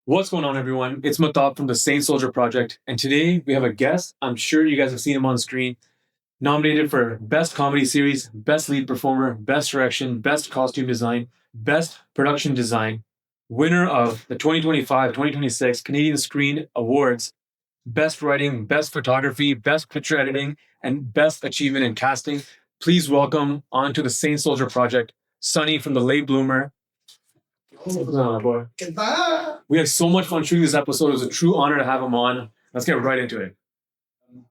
What's going on, everyone? It's Matab from the Saint Soldier Project, and today we have a guest. I'm sure you guys have seen him on screen. Nominated for Best Comedy Series, Best Lead Performer, Best Direction, Best Costume Design, Best Production Design, winner of the 2025-2026 Canadian Screen Awards, Best Writing, Best Photography, Best Picture Editing, and Best Achievement in Casting. Please welcome onto the Saint Soldier Project, Sunny from the Late Bloomer. What's going on, boy? We had so much fun shooting this episode. It was a true honor to have him on. Let's get right into it.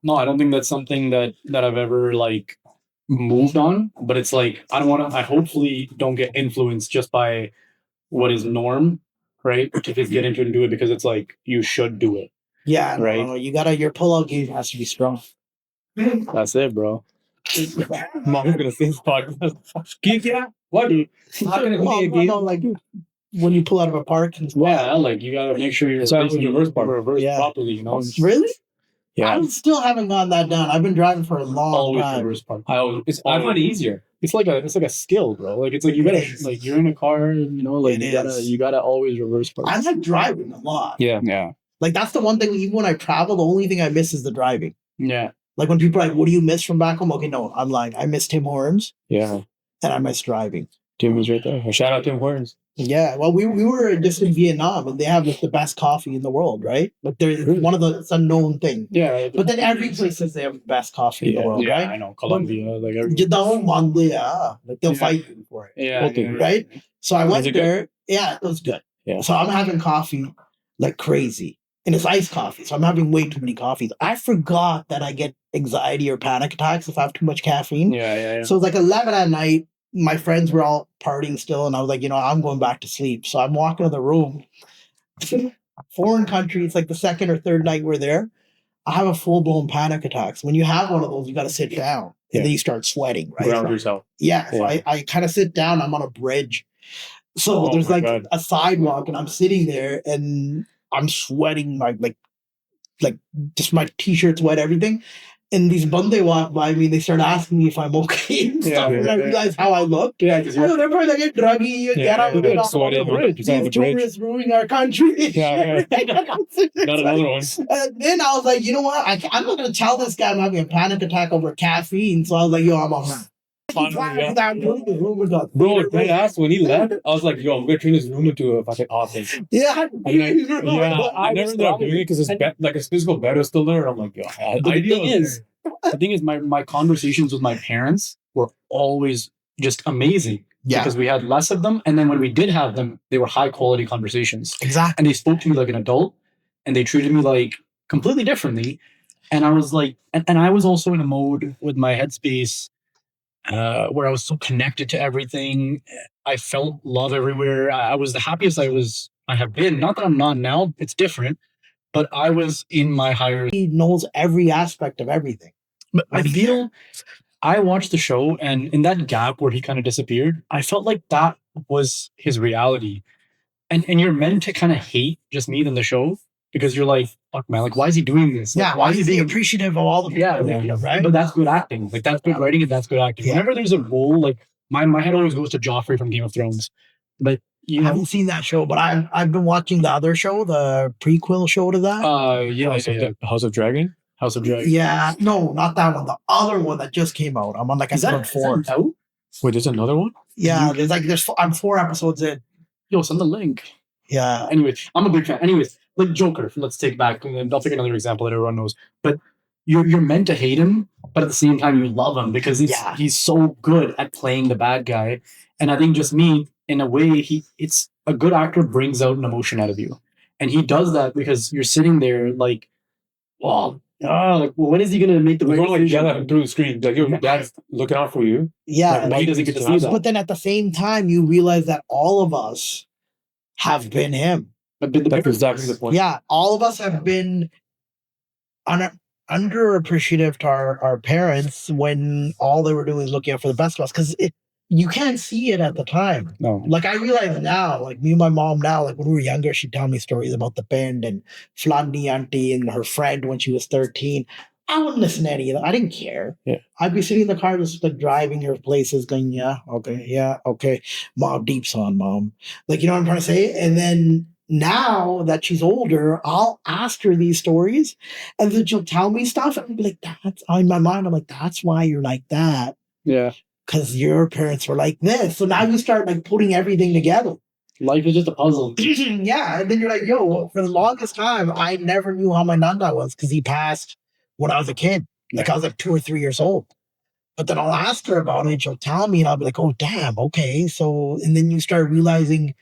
No, I don't think that's something that I've ever moved on. But it's like I don't want to. I hopefully don't get influenced just by what is norm, right? To just get into it and do it because it's like you should do it. Yeah, right. No, you gotta. Your pull-out game has to be strong. That's it, bro. Mom's gonna say this podcast. What? How can it be a game? No, like when you pull out of a park and Yeah, like you gotta make sure you're reverse properly. You know. Really? Yeah. I still haven't gone that down. I've been driving for a long Always time. reverse park. I find it easier. It's like a skill, bro. Like it's like you gotta like you're in a car, you know, like you gotta always reverse park. I like driving a lot. Yeah. Like that's the one thing. Even when I travel, the only thing I miss is the driving. Yeah. Like when people are like, "What do you miss from back home?" Okay, no, I'm lying. I miss Tim Hortons. Yeah. And I miss driving. Tim is right there. Shout out Tim Hortons. Yeah, well, we were just in Vietnam, and they have like the best coffee in the world, right? Like they're one of the it's a known thing. Yeah, but then every place says they have the best coffee in the world, right? I know Colombia, like you don't want like they'll fight you for it. Yeah, right. So I went there. Good? Yeah, it was good. Yeah. So I'm having coffee like crazy, and it's iced coffee. So I'm having way too many coffees. I forgot that I get anxiety or panic attacks if I have too much caffeine. Yeah. So it's like 11 at night. My friends were all partying still, and I was like, I'm going back to sleep. So I'm walking to the room. Foreign country, it's like the second or third night we're there. I have a full-blown panic attack. So when you have one of those, you got to sit down, and then you start sweating, right? Ground yourself. Yeah. So I kind of sit down. I'm on a bridge. So there's like a sidewalk, and I'm sitting there, and I'm sweating, like just my t-shirt's wet, everything. And these Bunde walk by me, they start asking me if I'm okay and stuff. And I realize how I look. Yeah, because they're probably like, get druggy, get out of the bridge. These tourists ruining our country. Yeah. Not another one. And then I was like, you know what? I'm not going to tell this guy I'm having a panic attack over caffeine. So I was like, I'm on that. Bro, they asked when he left, I was like, I'm gonna turn this room into a fucking office. Yeah. I never ended up doing it because his physical bed was still there. I'm like, the thing is, my conversations with my parents were always just amazing. Yeah. Because we had less of them, and then when we did have them, they were high quality conversations. Exactly. And they spoke to me like an adult, and they treated me like completely differently. And I was like, and I was also in a mode with my headspace where I was so connected to everything. I felt love everywhere. I was the happiest I have been. Not that I'm not now. It's different. But I was in my higher... He knows every aspect of everything. But I feel... I watched the show, and in that gap where he kind of disappeared, I felt like that was his reality. And you're meant to kind of hate just me in the show. Because you're like, fuck man, like why is he doing this? Like, why is he being appreciative of all the people? Right? But that's good acting. Like that's good writing and that's good acting. Yeah. Whenever there's a role, like my head always goes to Joffrey from Game of Thrones. But I haven't seen that show, but I've been watching the other show, the prequel show to that. House of Dragon? House of Dragon. Yeah, no, not that one. The other one that just came out. I'm on like episode 4. Wait, there's another one? Yeah, I'm 4 episodes in. Yo, send the link. Yeah. Anyways, I'm a big fan. Anyways, like Joker, let's take back. I'll take another example that everyone knows. But you're meant to hate him, but at the same time you love him because he's so good at playing the bad guy. And I think just me, in a way, it's a good actor brings out an emotion out of you. And he does that because you're sitting there like, when is he gonna make the right decision? Yell at him through the screen. Like your dad's looking out for you. Yeah. Why he doesn't get to see that? But then at the same time you realize that all of us have been him. That's exactly the point. Yeah, all of us have been underappreciative to our parents when all they were doing was looking out for the best of us because you can't see it at the time. No. Like I realize now, like me and my mom now, like when we were younger, she'd tell me stories about the band and Flandy Auntie and her friend when she was 13. I wouldn't listen to any of that. I didn't care. Yeah. I'd be sitting in the car just like driving her places going, okay. Mob Deep's on, Mom. Like, you know what I'm trying to say? And then now that she's older, I'll ask her these stories, and then she'll tell me stuff, and I'll be like, "That's in my mind." I'm like, "That's why you're like that, Yeah. because your parents were like this." So now you start like putting everything together. Life is just a puzzle. Yeah, and then you're like, "Yo, for the longest time, I never knew how my nanda was because he passed when I was a kid. Like I was like 2 or 3 years old." But then I'll ask her about it, and she'll tell me, and I'll be like, "Oh, damn, okay." So, and then you start realizing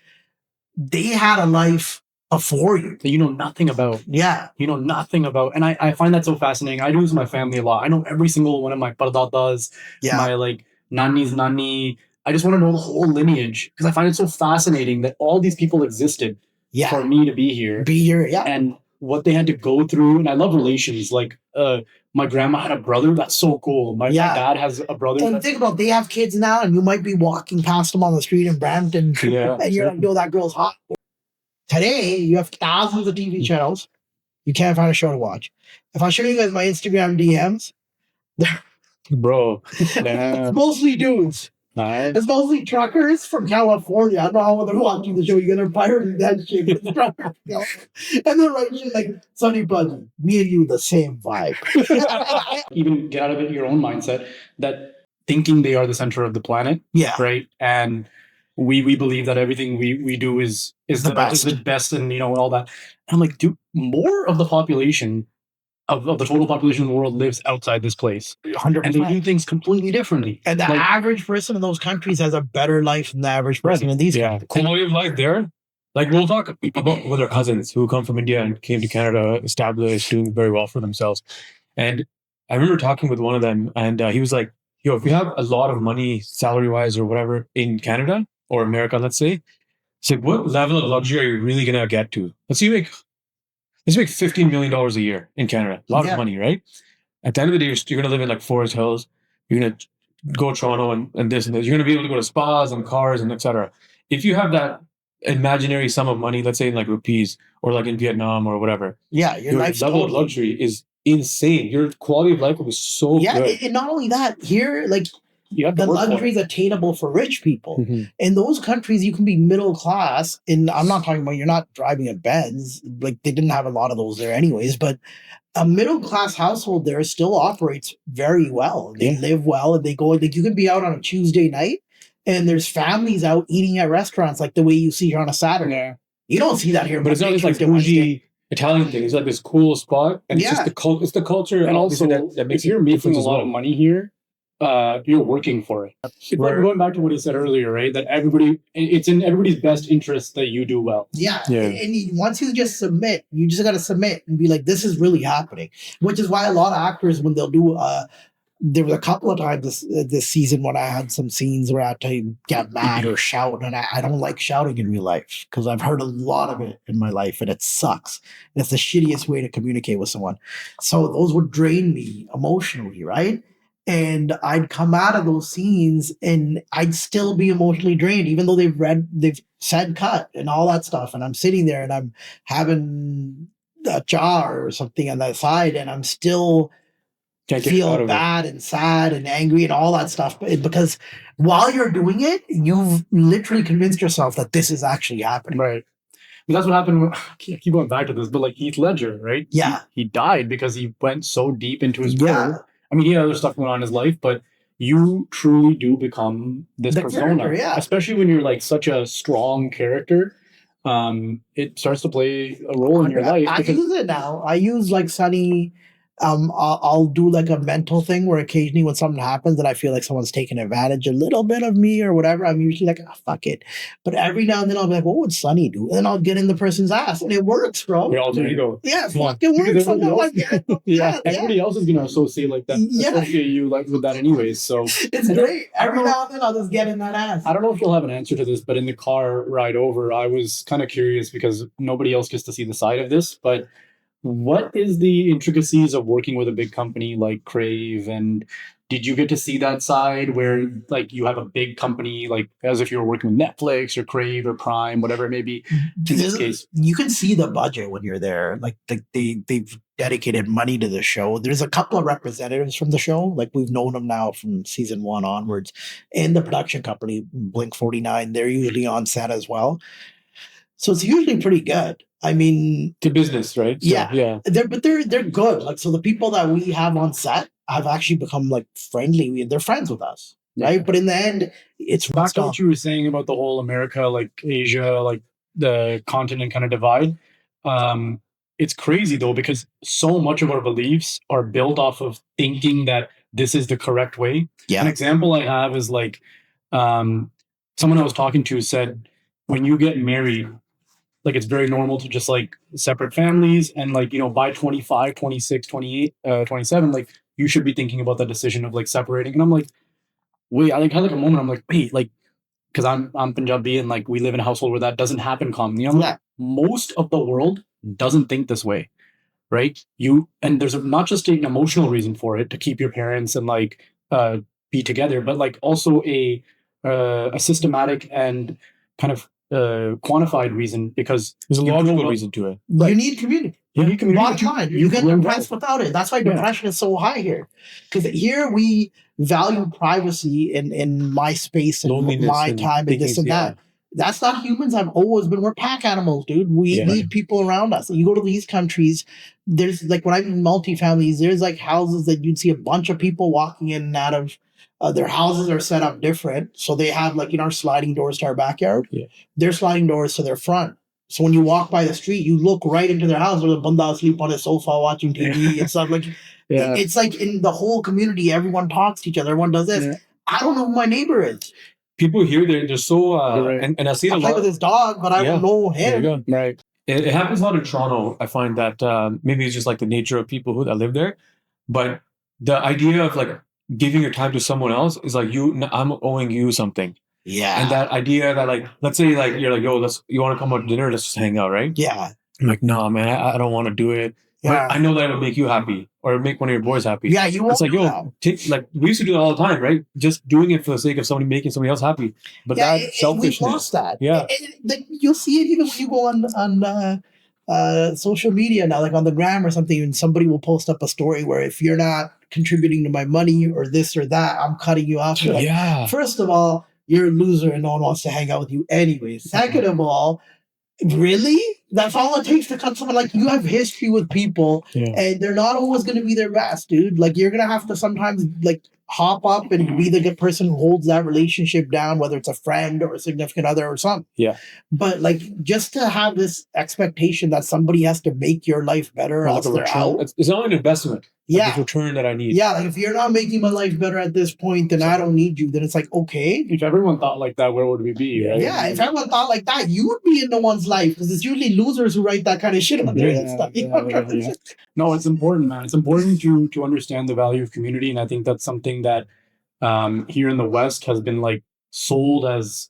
they had a life before you. That you know nothing about. Yeah. You know nothing about. And I find that so fascinating. I do this with my family a lot. I know every single one of my pardadas, my like nanni's nanny. I just want to know the whole lineage because I find it so fascinating that all these people existed for me to be here. And what they had to go through. And I love relations. Like my grandma had a brother. That's so cool. My dad has a brother. And think about, they have kids now, and you might be walking past them on the street in Brampton, and you're like, "Yo, that girl's hot." Today, you have thousands of TV channels. You can't find a show to watch. If I show you guys my Instagram DMs, bro, it's mostly dudes. Nice. It's mostly truckers from California. I don't know how they're watching the show. You're gonna pirate that shit. And they're like shit like Sonny Budgie. Me and you, the same vibe. Even get out of it your own mindset that thinking they are the center of the planet. Yeah. Right. And we believe that everything we do is the best, and you know, all that. And I'm like, dude, more of the population of the total population of the world lives outside this place. 100%. And they do things completely differently. And the average person in those countries has a better life than the average person in these countries. Quality of life there. Like, we'll talk about with our cousins who come from India and came to Canada, established, doing very well for themselves. And I remember talking with one of them, and he was like, "Yo, if you have a lot of money, salary-wise or whatever, in Canada or America, let's say, it's like, what level of luxury are you really going to get to? Let's say you make $15 million a year in Canada. A lot of money, right? At the end of the day, you're going to live in like Forest Hills. You're going to go to Toronto and this and this. You're going to be able to go to spas and cars and etc. If you have that imaginary sum of money, let's say in like rupees or like in Vietnam or whatever, your level of luxury is insane. Your quality of life will be so good. And not only that, here, like, the luxury is attainable for rich people. Mm-hmm. In those countries, you can be middle class. And I'm not talking about you're not driving a Benz. Like, they didn't have a lot of those there anyways. But a middle class household there still operates very well. They live well, and they go. Like, you can be out on a Tuesday night, and there's families out eating at restaurants like the way you see here on a Saturday. Yeah. You don't see that here. But it's not just like bougie Italian thing. It's like this cool spot, and it's just it's the culture, and also that makes you're making a lot of money here. You're working for it. Going back to what he said earlier, right? That it's in everybody's best interest that you do well. Yeah. And once you just submit, you just got to submit and be like, "This is really happening." Which is why a lot of actors, when they'll do, there was a couple of times this season when I had some scenes where I had to get mad or shout, and I don't like shouting in real life because I've heard a lot of it in my life, and it sucks. And it's the shittiest way to communicate with someone. So those would drain me emotionally, right? And I'd come out of those scenes and I'd still be emotionally drained, even though they've said cut and all that stuff. And I'm sitting there and I'm having a jar or something on the side, and I'm still feel bad and sad and angry and all that stuff. Because while you're doing it, you've literally convinced yourself that this is actually happening. Right. But that's what happened. I keep going back to this, but like Heath Ledger, right? Yeah. He died because he went so deep into his role. I mean, he had other stuff going on in his life, but you truly do become this persona, especially when you're like such a strong character. It starts to play a role in your life. I use it now. I use like Sunny. I'll do like a mental thing where occasionally when something happens and I feel like someone's taking advantage a little bit of me or whatever, I'm usually like, fuck it. But every now and then I'll be like, what would Sunny do? And then I'll get in the person's ass, and it works, bro. There you go. Yeah, fucking works. Everybody else is gonna associate like that. Associate you like with that anyways. So it's great. Every now and then I'll just get in that ass. I don't know if you'll have an answer to this, but in the car ride over, I was kind of curious because nobody else gets to see the side of this, but what is the intricacies of working with a big company like Crave? And did you get to see that side where like you have a big company, like as if you were working with Netflix or Crave or Prime, whatever it may be? In this case, you can see the budget when you're there. Like they've dedicated money to the show. There's a couple of representatives from the show. Like we've known them now from season 1 onwards. And the production company, Blink 49, they're usually on set as well. So it's usually pretty good. I mean, To business, right? So, Yeah. yeah. they're good. Like, so the people that we have on set have actually become like friendly. They're friends with us, right? But in the end, it's Back to what you were saying about the whole America, like Asia, like the continent kind of divide. It's crazy though, because so much of our beliefs are built off of thinking that this is the correct way. An Yeah. example I have is like someone I was talking to said, when you get married, like it's very normal to just like separate families, and like, you know, by 25, 26, 28, 27, like you should be thinking about the decision of like separating. And I'm like, wait, I like had like a moment. I'm like, wait, like, because I'm Punjabi and like we live in a household where that doesn't happen commonly. I'm like, Yeah. most of the world doesn't think this way, right? And there's not just an emotional reason for it to keep your parents and like be together, but like also a systematic and kind of quantified reason, because There's a you logical grow up- reason to it. You need community. you need community, Bottom but line, you get grow up. depressed without it. That's why Yeah. depression is so high here. Because here we value privacy in my space and Loneliness my and time and thinking, this and yeah. that. That's not humans. I've always been. We're pack animals, dude. We Yeah. need people around us. You go to these countries, there's like when I'm in multi-families, there's like houses that you'd see a bunch of people walking in and out of. Their houses are set up different. So they have like, our sliding doors to our backyard. Yeah. Their sliding doors to their front. So when you walk by the street, you look right into their house where the banda asleep on his sofa watching TV and stuff. Like, Yeah. it's like in the whole community, everyone talks to each other. Everyone does this. Yeah. I don't know who my neighbor is. People here, they're so, You're right. and I see it I a play lot. with his dog, but I Yeah. don't know There you him. go. Right. It happens a lot in Toronto. I find that maybe it's just like the nature of people that live there, but the idea of like giving your time to someone else is like I'm owing you something, Yeah. and that idea that like, let's say like you're like, yo, you want to come out to dinner, let's just hang out, right? Yeah. I'm like, no, man, I don't want to do it. Yeah. But I know that it'll make you happy or make one of your boys happy. Yeah. You won't It's like, do yo, that. like we used to do that all the time, right? Just doing it for the sake of somebody making somebody else happy. But Yeah, that selfishness. we've lost that. Yeah. You'll see it even when you go on social media now, like on the gram or something, and somebody will post up a story where if you're not contributing to my money or this or that, I'm cutting you off. You're like, Yeah. first of all, you're a loser and no one wants to hang out with you anyway. Second of all, really? That's all it takes to cut someone. Like, you have history with people, Yeah. and they're not always going to be their best, dude. Like, you're going to have to sometimes like hop up and be the good person who holds that relationship down, whether it's a friend or a significant other or something. Yeah. But like, just to have this expectation that somebody has to make your life better, Or or like else a they're return. out. It's only an investment. Like Yeah. this return that I need. Yeah, like if you're not making my life better at this point, then I don't need you. Then it's like, okay. If everyone thought like that, where would we be? Right? Yeah, if everyone thought like that, you would be in no one's life, because it's usually losers who write that kind of shit on there and stuff. You know? Yeah. No, it's important, man. It's important to understand the value of community, and I think that's something that here in the West has been like sold as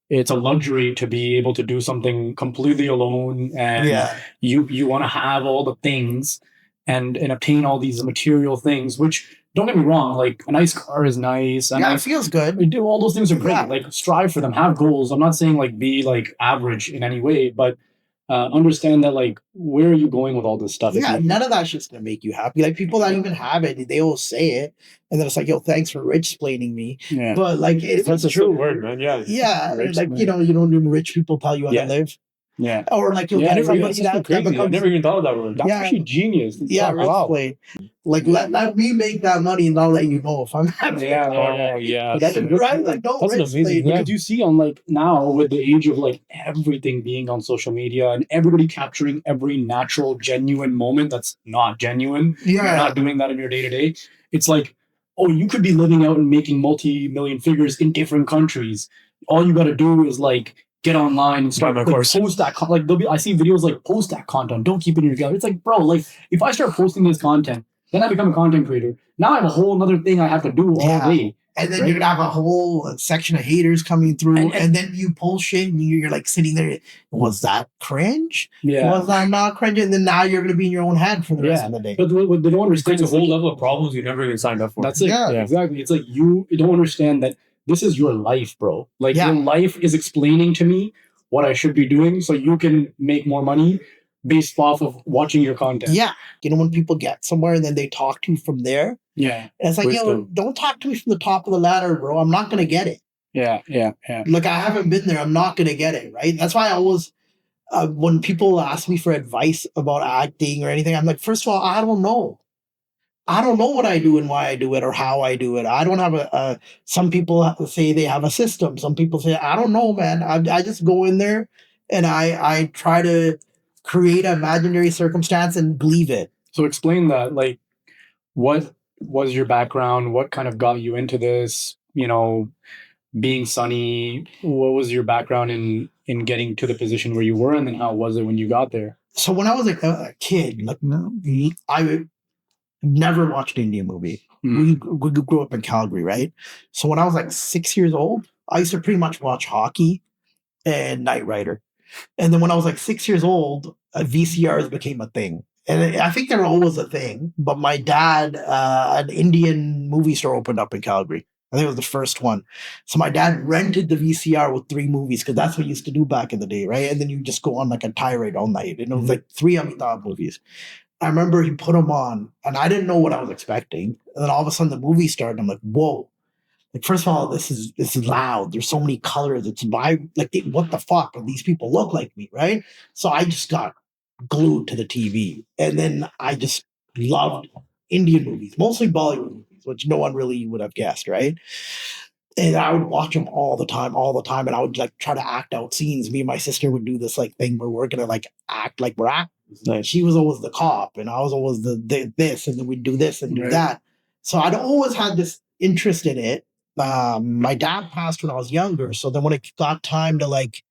it's a luxury to be able to do something completely alone, and Yeah. you want to have all the things and obtain all these material things, which don't get me wrong, like a nice car is nice, and Yeah, I it feels good. we do all those things are great. Yeah. Like strive for them, have goals. I'm not saying like be like average in any way, but understand that like where are you going with all this stuff? If Yeah, you- none of that shit's gonna make you happy. Like, people that even have it, they all say it, and then it's like, yo, thanks for rich explaining me. yeah. But like, That's a true. true word, man. Yeah. Yeah, Rich, like, man. you know, rich people tell you how Yeah. to live, Yeah. or like you'll Yeah, get somebody That's that crazy. I becomes, never even thought of that word. That's Yeah. actually genius. yeah, rich wow. play. Like, let me make that money, and I'll let you know if I'm happy. Yeah, Oh, yeah. But that's a good Right? Like, don't That's an rich amazing- play. yeah. Because you see on like now with the age of like everything being on social media and everybody capturing every natural, genuine moment that's not genuine. You're Yeah. not doing that in your day to day. It's like, oh, you could be living out and making multi-million figures in different countries. All you got to do is like get online and start Buy my like, course. post that. Like I see videos like post that content. Don't keep it in your gallery. It's like, bro, like if I start posting this content, then I become a content creator. Now I have a whole other thing I have to do all Yeah. day. And then Right. you're gonna have a whole section of haters coming through, And- and then you pull shit, and you're like sitting there. Was that cringe? Yeah. Was that not cringe? And then now you're gonna be in your own head for the rest Yeah. of the day. But what they don't understand It's a is whole level of problems you never even signed up for. that's it. Yeah. Yeah, exactly. It's like you don't understand that this is your life, bro. Like Yeah. your life is explaining to me what I should be doing so you can make more money based off of watching your content. Yeah, you know, when people get somewhere and then they talk to you from there, Yeah. and it's like, yo, Wisdom. don't talk to me from the top of the ladder, bro. I'm not gonna get it. Yeah. Yeah. Yeah. Like, I haven't been there. I'm not gonna get it. Right. That's why I always When people ask me for advice about acting or anything, I'm like, first of all, I don't know. I don't know what I do and why I do it or how I do it. I don't have a some people say they have a system. Some people say, I don't know, man. I just go in there and I try to create an imaginary circumstance and believe it. So explain that. Like, what was your background? What kind of got you into this? Being Sunny, what was your background in getting to the position where you were, and then how was it when you got there? So when I was like a kid, like I never watched an Indian movie. We grew up in Calgary, right? So when I was like 6 years old, I used to pretty much watch hockey and Knight Rider. And then when I was like 6 years old, VCRs became a thing. And I think they were always a thing. But my dad, an Indian movie store opened up in Calgary. I think it was the first one. So my dad rented the VCR with 3 movies because that's what he used to do back in the day, right? And then you just go on like a tirade all night. And it was like 3 Amitabh movies. I remember he put them on, and I didn't know what I was expecting. And then all of a sudden, the movie started. And I'm like, "Whoa!" Like, first of all, this is loud. There's so many colors. It's what the fuck? And these people look like me, right? So I just got glued to the TV, and then I just loved Indian movies, mostly Bollywood movies, which no one really would have guessed, right? And I would watch them all the time, and I would like try to act out scenes. Me and my sister would do this like thing where we're gonna like act like we're actors. Nice. She was always the cop, and I was always the this, and then we'd do this and do that. So I'd always had this interest in it. My dad passed when I was younger, so then when it got time to like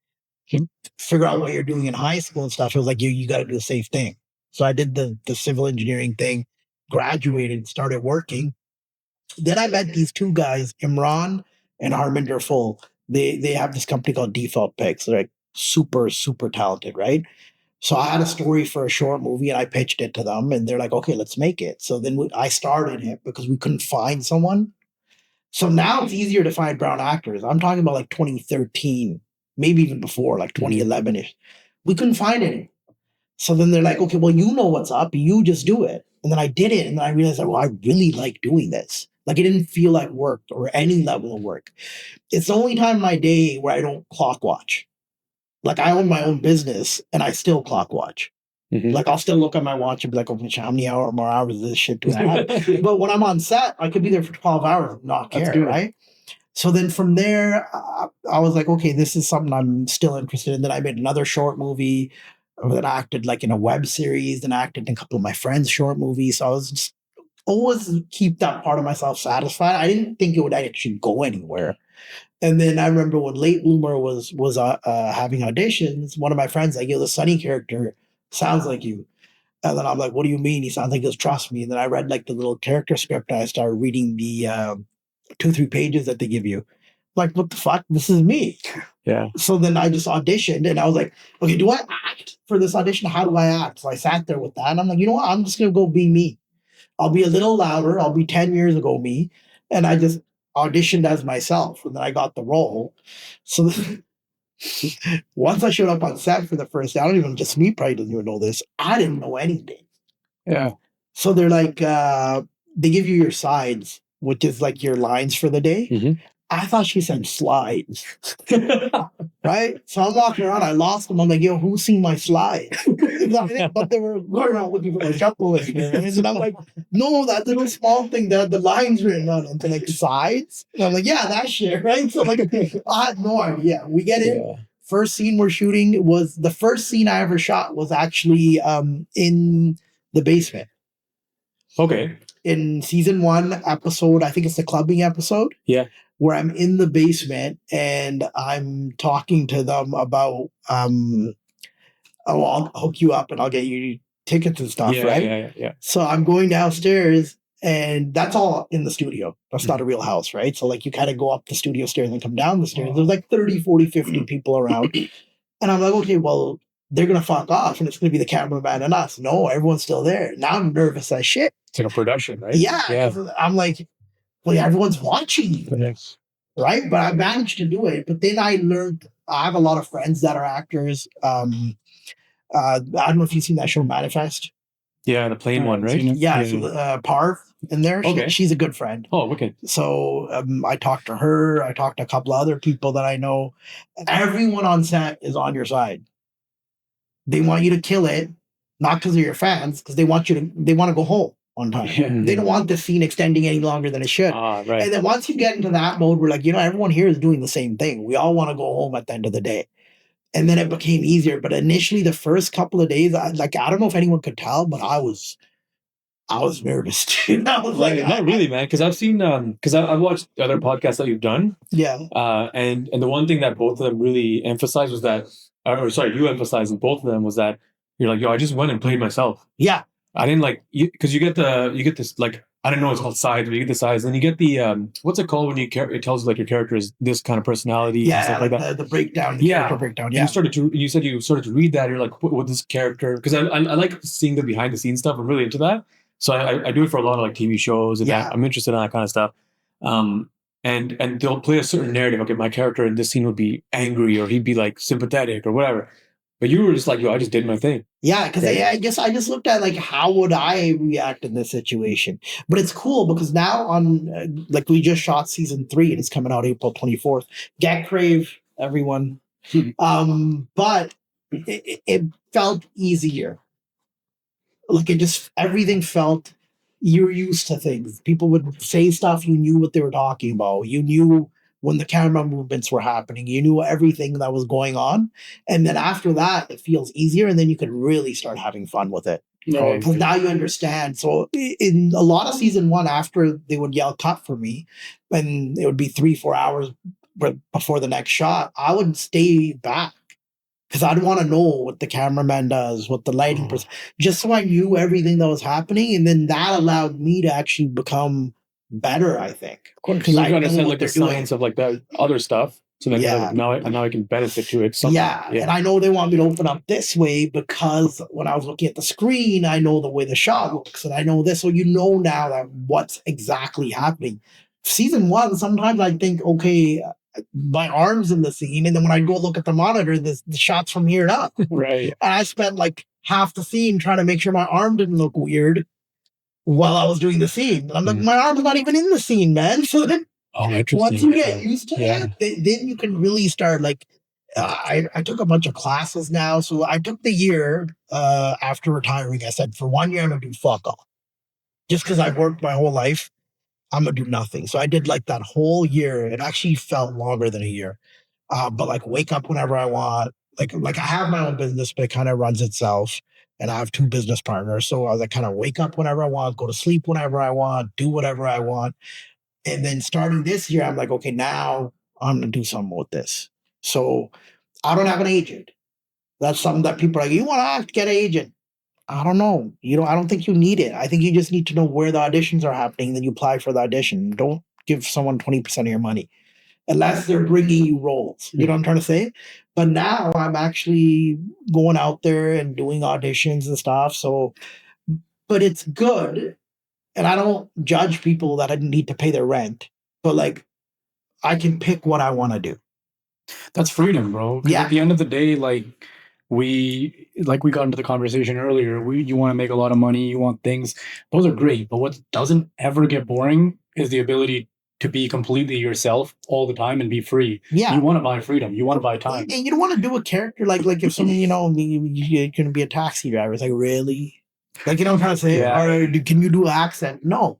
figure out what you're doing in high school and stuff, it was like you got to do the same thing. So I did the civil engineering thing, graduated, started working. Then I met these 2 guys, Imran and Harminder Full. They have this company called Default Pics. They're like super, super talented, right? So I had a story for a short movie and I pitched it to them and they're like, okay, let's make it. So then I started it because we couldn't find someone. So now it's easier to find brown actors. I'm talking about like 2013, maybe even before, like 2011-ish. We couldn't find any. So then they're like, okay, well, you know what's up. You just do it. And then I did it. And then I realized, well, I really like doing this. Like it didn't feel like work or any level of work. It's the only time in my day where I don't clock watch. Like I own my own business and I still clock watch. Mm-hmm. Like I'll still look at my watch and be like, okay, how many more hours of this shit do I have? But when I'm on set, I could be there for 12 hours and not care, right? So then from there, I was like, okay, this is something I'm still interested in. Then I made another short movie that I acted like in a web series, then I acted in a couple of my friends' short movies. So I was just always keep that part of myself satisfied. I didn't think it would actually go anywhere. And then I remember when Late Bloomer was having auditions, one of my friends like, yo, the Sunny character sounds like you. And then I'm like, what do you mean? He sounds like he goes, trust me. And then I read like the little character script and I started reading the 2-3 pages that they give you. Like, what the fuck? This is me. Yeah. So then I just auditioned and I was like, okay, do I act for this audition? How do I act? So I sat there with that and I'm like, you know what? I'm just going to go be me. I'll be a little louder. I'll be 10 years ago me. And I just auditioned as myself and then I got the role. So once I showed up on set for the first day, I don't even, just me probably doesn't even know this. I didn't know anything. Yeah. So they're like, they give you your sides, which is like your lines for the day. Mm-hmm. I thought she said slides. Right? So I'm walking around, I lost them. I'm like, yo, who's seen my slide? But they were going around looking for my checklist. And I'm like, no, that little small thing that the lines written on it, like sides. And I'm like, yeah, that shit, right? So like, I had no idea. We get it. Yeah. First scene we're shooting was the first scene I ever shot was actually in the basement. Okay. In season 1 episode, I think it's the clubbing episode. Yeah. Where I'm in the basement and I'm talking to them about, oh, I'll hook you up and I'll get you tickets and stuff, right? Yeah. So I'm going downstairs and that's all in the studio. That's not a real house, right? So like you kind of go up the studio stairs and come down the stairs. There's like 30, 40, 50 people around. And I'm like, okay, well, they're going to fuck off and it's going to be the cameraman and us. No, everyone's still there. Now I'm nervous as shit. It's like a production, right? Yeah. I'm like, well, everyone's watching you. Yes. Right? But I managed to do it. But then I learned, I have a lot of friends that are actors. I don't know if you've seen that show Manifest. Yeah, the plane one, right? Yeah. So, Parv in there. Okay. She's a good friend. Oh, okay. So I talked to her. I talked to a couple of other people that I know. Everyone on set is on your side. They want you to kill it, not because of your fans, because they want to go home on time. Yeah. They don't want the scene extending any longer than it should. Right. And then once you get into that mode, we're like, everyone here is doing the same thing. We all want to go home at the end of the day. And then it became easier. But initially, the first couple of days, I don't know if anyone could tell, but I was nervous, dude. I was like, not really, man. Because I've seen, because I've watched other podcasts that you've done. Yeah. And the one thing that both of them really emphasized was that, you emphasized in both of them was that you're like, yo, I just went and played myself. Yeah. I didn't because you get this, like, I don't know, it's called size, but you get the size, and you get the what's it called when it tells you like your character is this kind of personality, and stuff like that. The breakdown, character breakdown. Yeah. You said you started to read that. You're like, what this character? Because I like seeing the behind the scenes stuff. I'm really into that. So I do it for a lot of like TV shows, and I'm interested in that kind of stuff. And they'll play a certain narrative. Okay, my character in this scene would be angry, or he'd be like sympathetic, or whatever. But you were just like, yo, I just did my thing. Yeah, because I guess I just looked at like, how would I react in this situation? But it's cool because now on like we just shot season 3 and it's coming out April 24th. Get Crave, everyone. But it felt easier. Like everything felt, you're used to things. People would say stuff, you knew what they were talking about. You knew when the camera movements were happening. You knew everything that was going on. And then after that, it feels easier. And then you could really start having fun with it. Because now you understand. So in a lot of season 1, after they would yell cut for me, and it would be 3-4 hours before the next shot, I would stay back. Because I'd want to know what the cameraman does, what the lighting just so I knew everything that was happening. And then that allowed me to actually become better, I think. Because I understand like the science of like that other stuff. So then now I can benefit to it somehow. Yeah, and I know they want me to open up this way because when I was looking at the screen, I know the way the shot looks, and I know this. So now that what's exactly happening. Season 1, sometimes I think, okay, my arm's in the scene, and then when I go look at the monitor, the shot's from here up. Right. And I spent like half the scene trying to make sure my arm didn't look weird while I was doing the scene. I'm like, my arm's not even in the scene, man. So then once you get used to that, then you can really start like, I took a bunch of classes now. So I took the year after retiring. I said, for 1 year, I'm going to do fuck all. Just because I've worked my whole life, I'm going to do nothing. So I did like that whole year. It actually felt longer than a year. But like wake up whenever I want. Like I have my own business, but it kind of runs itself. And I have 2 business partners. So I was like, kind of wake up whenever I want, go to sleep whenever I want, do whatever I want. And then starting this year, I'm like, okay, now I'm going to do something with this. So I don't have an agent. That's something that people are like, you want to get an agent? I don't know. I don't think you need it. I think you just need to know where the auditions are happening. Then you apply for the audition. Don't give someone 20% of your money unless they're bringing you roles. You know what I'm trying to say? But now I'm actually going out there and doing auditions and stuff. So, but it's good. And I don't judge people that I need to pay their rent. But like, I can pick what I want to do. That's freedom, bro. Yeah. At the end of the day, we got into the conversation earlier. You want to make a lot of money. You want things. Those are great. But what doesn't ever get boring is the ability to be completely yourself all the time and be free. Yeah. You want to buy freedom. You want to buy time. And you don't want to do a character like if someone, you're going to be a taxi driver. It's like, really? Like, what I'm trying to say? Yeah. Or can you do an accent? No.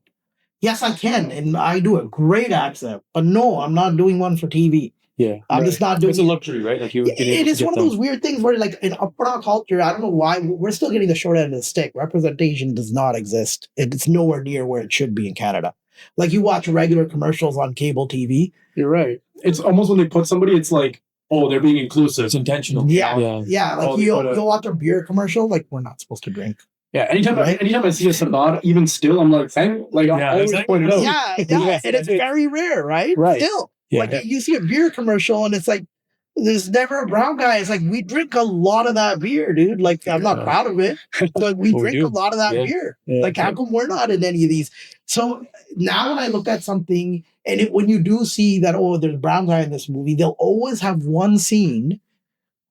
Yes, I can. And I do a great accent. But no, I'm not doing one for TV. Yeah. I'm just not doing it. It's a luxury, right? Like it is one of those weird things where like in upper culture, I don't know why, we're still getting the short end of the stick. Representation does not exist. It's nowhere near where it should be in Canada. Like you watch regular commercials on cable TV. You're right. It's almost when they put somebody, it's like, oh, they're being inclusive. It's intentional. Yeah. Like you'll watch a beer commercial, like we're not supposed to drink. Yeah. Anytime I see a Sonata, even still, I'm like, I always point it out. Yeah. And it's very rare, right? Right. Still. Yeah. Like you see a beer commercial and it's like, there's never a brown guy. It's like, we drink a lot of that beer, dude. Like, I'm not proud of it, but we drink a lot of that beer. Yeah. Like, how come we're not in any of these? So now when I look at something, and when you do see that, oh, there's a brown guy in this movie, they'll always have one scene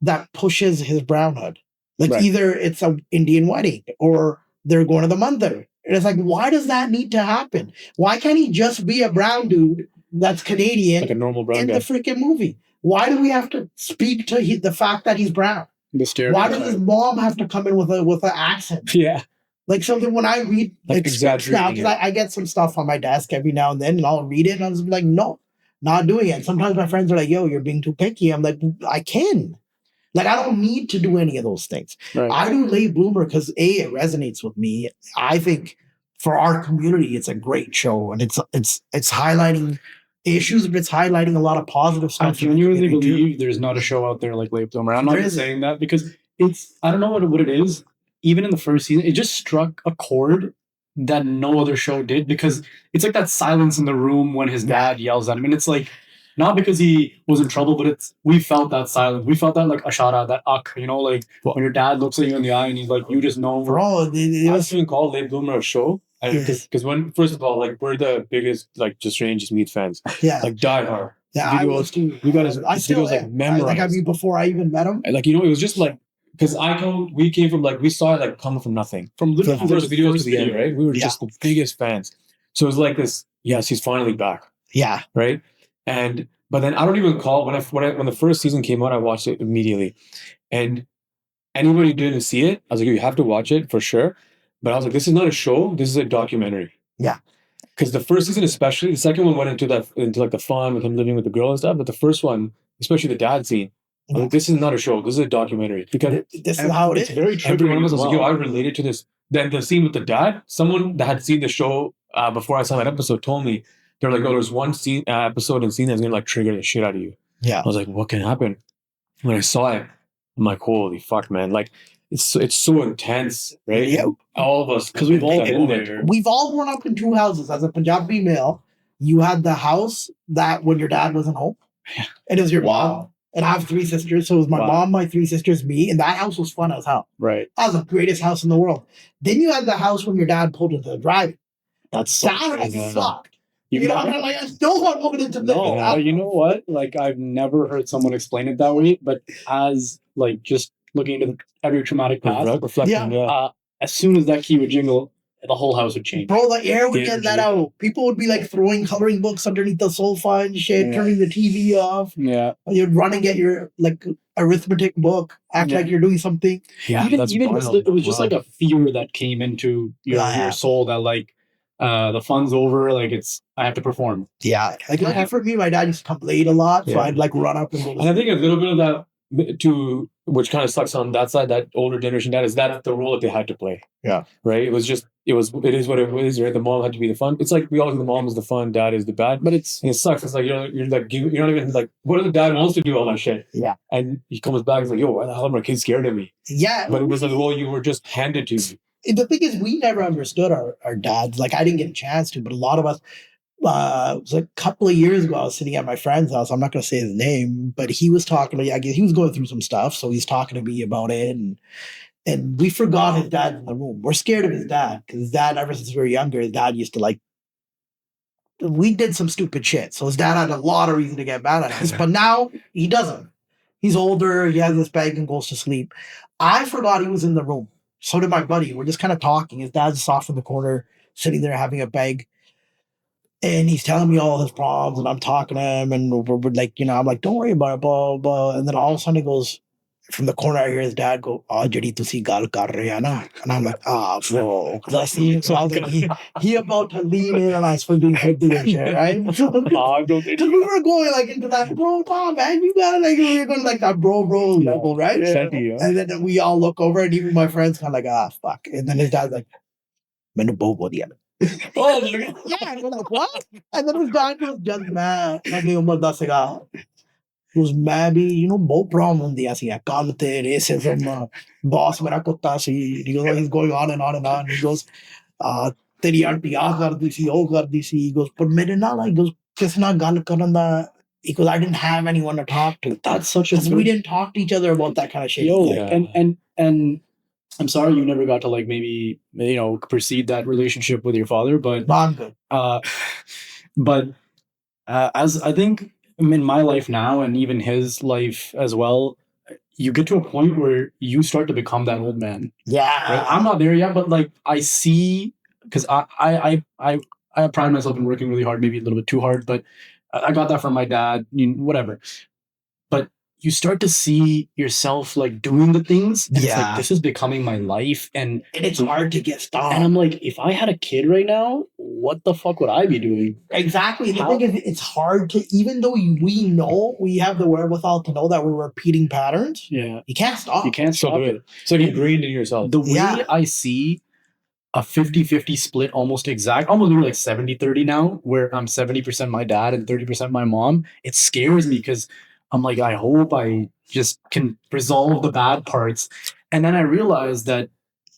that pushes his brownhood. Like either it's an Indian wedding or they're going to the mandir. And it's like, why does that need to happen? Why can't he just be a brown dude that's Canadian like a normal brown in guy the freaking movie? Why do we have to speak to the fact that he's brown? The stereotype. Why does his mom have to come in with an accent? Yeah. Like something when I read Like like scripts now, exaggerating because I get some stuff on my desk every now and then, and I'll read it, and I'll just be like, no, not doing it. Sometimes my friends are like, yo, you're being too picky. I'm like, I can. Like, I don't need to do any of those things. Right. I do Late Bloomer because it resonates with me. I think for our community, it's a great show, and it's highlighting issues, but it's highlighting a lot of positive stuff. I genuinely believe there's not a show out there like Late Bloomer. I'm not just saying that because I don't know what it is. Even in the first season, it just struck a chord that no other show did, because it's like that silence in the room when his dad yells at him. And it's like, not because he was in trouble, but we felt that silence. We felt that like ashara, that like when your dad looks at you in the eye and he's like, you just know. Bro, it was even called Late Bloomer a show. Because when, first of all, like, we're the biggest, like, Just Jasmeet fans. Yeah. Like, die hard. Yeah, I was too. We got his videos, like, memorized. Like, I mean, before I even met him. Like, it was just like, because we came from, like, we saw it, like, coming from nothing. From literally the first videos to the end, right? We were just the biggest fans. So it was like this, yes, he's finally back. Yeah. Right? But then I don't even call, when the first season came out, I watched it immediately. And anybody who didn't see it, I was like, you have to watch it for sure. But I was like, this is not a show, this is a documentary. Yeah. Because the first season, especially, the second one went into like the fun with him living with the girl and stuff. But the first one, especially the dad scene, I was like, this is not a show, this is a documentary. Because this is how it is. Very true. Everyone was like, yo, I related to this. Then the scene with the dad, someone that had seen the show before I saw that episode told me, they're like, oh, there's one episode and scene that's gonna like trigger the shit out of you. Yeah. I was like, what can happen? When I saw it, I'm like, holy fuck, man. Like, it's so intense, right? Yeah. All of us, because we've all been there. We've all grown up in two houses. As a Punjabi male, you had the house that when your dad wasn't home, and it was your mom. And I have three sisters, so it was my mom, my three sisters, me, and that house was fun as hell. Right. That was the greatest house in the world. Then you had the house when your dad pulled into the drive. That sucked. You know, I'm like, I still want moving into the. No, you know what? Like, I've never heard someone explain it that way, but as like just looking into every traumatic past, reflecting, as soon as that key would jingle, the whole house would change. Bro, the air would get let out. People would be like throwing coloring books underneath the sofa and shit, turning the TV off. Yeah. You'd run and get your like arithmetic book, act like you're doing something. Yeah, even it was just like a fear that came into your soul that like the fun's over, like I have to perform. Yeah. Like for me, my dad used to come late a lot, so I'd like run up and go. And I think a little bit of that too, which kind of sucks on that side, that older generation dad, is that the role that they had to play. Yeah. Right? It is what it is, right? The mom had to be the fun. It's like we always, the mom is the fun, dad is the bad. But it sucks. It's like you're not even like, what if the dad wants to do all that shit? Yeah. And he comes back and is like, yo, why the hell are my kids scared of me? Yeah. But it was like, well, you were just handed to you. The thing is, we never understood our dads. Like, I didn't get a chance to, but a lot of us, it was a couple of years ago, I was sitting at my friend's house. I'm not going to say his name, but he was talking to me. I guess he was going through some stuff, so he's talking to me about it. And we forgot his dad in the room. We're scared of his dad because his dad, ever since we were younger, his dad used to like, we did some stupid shit. So his dad had a lot of reason to get mad at us. But now he doesn't. He's older. He has this bag and goes to sleep. I forgot he was in the room. So did my buddy. We're just kind of talking. His dad's just off in the corner, sitting there having a bag. And he's telling me all his problems, and I'm talking to him, and we're like, I'm like, don't worry about it, blah, blah. And then all of a sudden it goes, from the corner, I hear his dad go, "Jari tusi gal kar rahe hai na?" And I'm like, bro. So I was like, he about to lean in, and I was supposed to be hitting and shit, right? So we were going like into that, bro, man, you gotta like, we were going like that bro level, right? Yeah. And then we all look over, and even my friends kind of like, fuck. And then his dad's like, "Mainu bahut boliya." Oh, yeah, and we're like, what? And then his dad was just mad. He was mad. Both problem the kalate, racism, boss, mera kutta si. He goes, he's going on and on and on. He goes, teri auntie aa kardi si, oh kardi si. He goes, but mere na, like, goes, kis na gal karan da. Because I didn't have anyone to talk to. That's such a. We didn't talk to each other about that kind of shit. And I'm sorry you never got to like maybe proceed that relationship with your father, but as I think in my life now and even his life as well, you get to a point where you start to become that old man. Yeah, right? I'm not there yet, but like I see, because I pride myself in working really hard, maybe a little bit too hard, but I got that from my dad, whatever. But you start to see yourself like doing the things. And it's Yeah. like, this is becoming my life. And it's hard to get stopped. I'm like, if I had a kid right now, what the fuck would I be doing? Exactly. The thing is, it's hard to, even though we know we have the wherewithal to know that we're repeating patterns, Yeah. you can't stop. You can't So stop do it. it. It's like ingrained in yourself. The way Yeah. I see a 50-50 split, almost exact, almost like 70-30 now, where I'm 70% my dad and 30% my mom, it scares me because I'm like, I hope I just can resolve the bad parts. And then I realized that,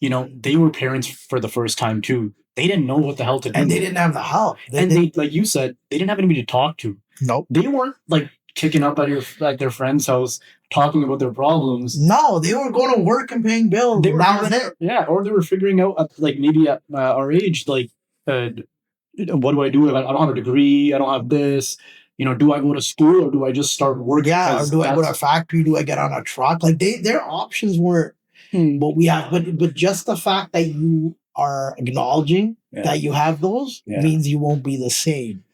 you know, they were parents for the first time too. They didn't know what the hell to do. And they didn't have the help. They, like you said, they didn't have anybody to talk to. Nope. They weren't like kicking up at their friend's house talking about their problems. No, they were going to work and paying bills. They were that was it. Yeah, or they were figuring out, like maybe at our age, like, what do I do if I don't have a degree? I don't have this. You know, do I go to school or do I just start working? Yeah, or do I go to a factory? Do I get on a truck? Like their options weren't what we have. But just the fact that you are acknowledging that you have those means you won't be the same.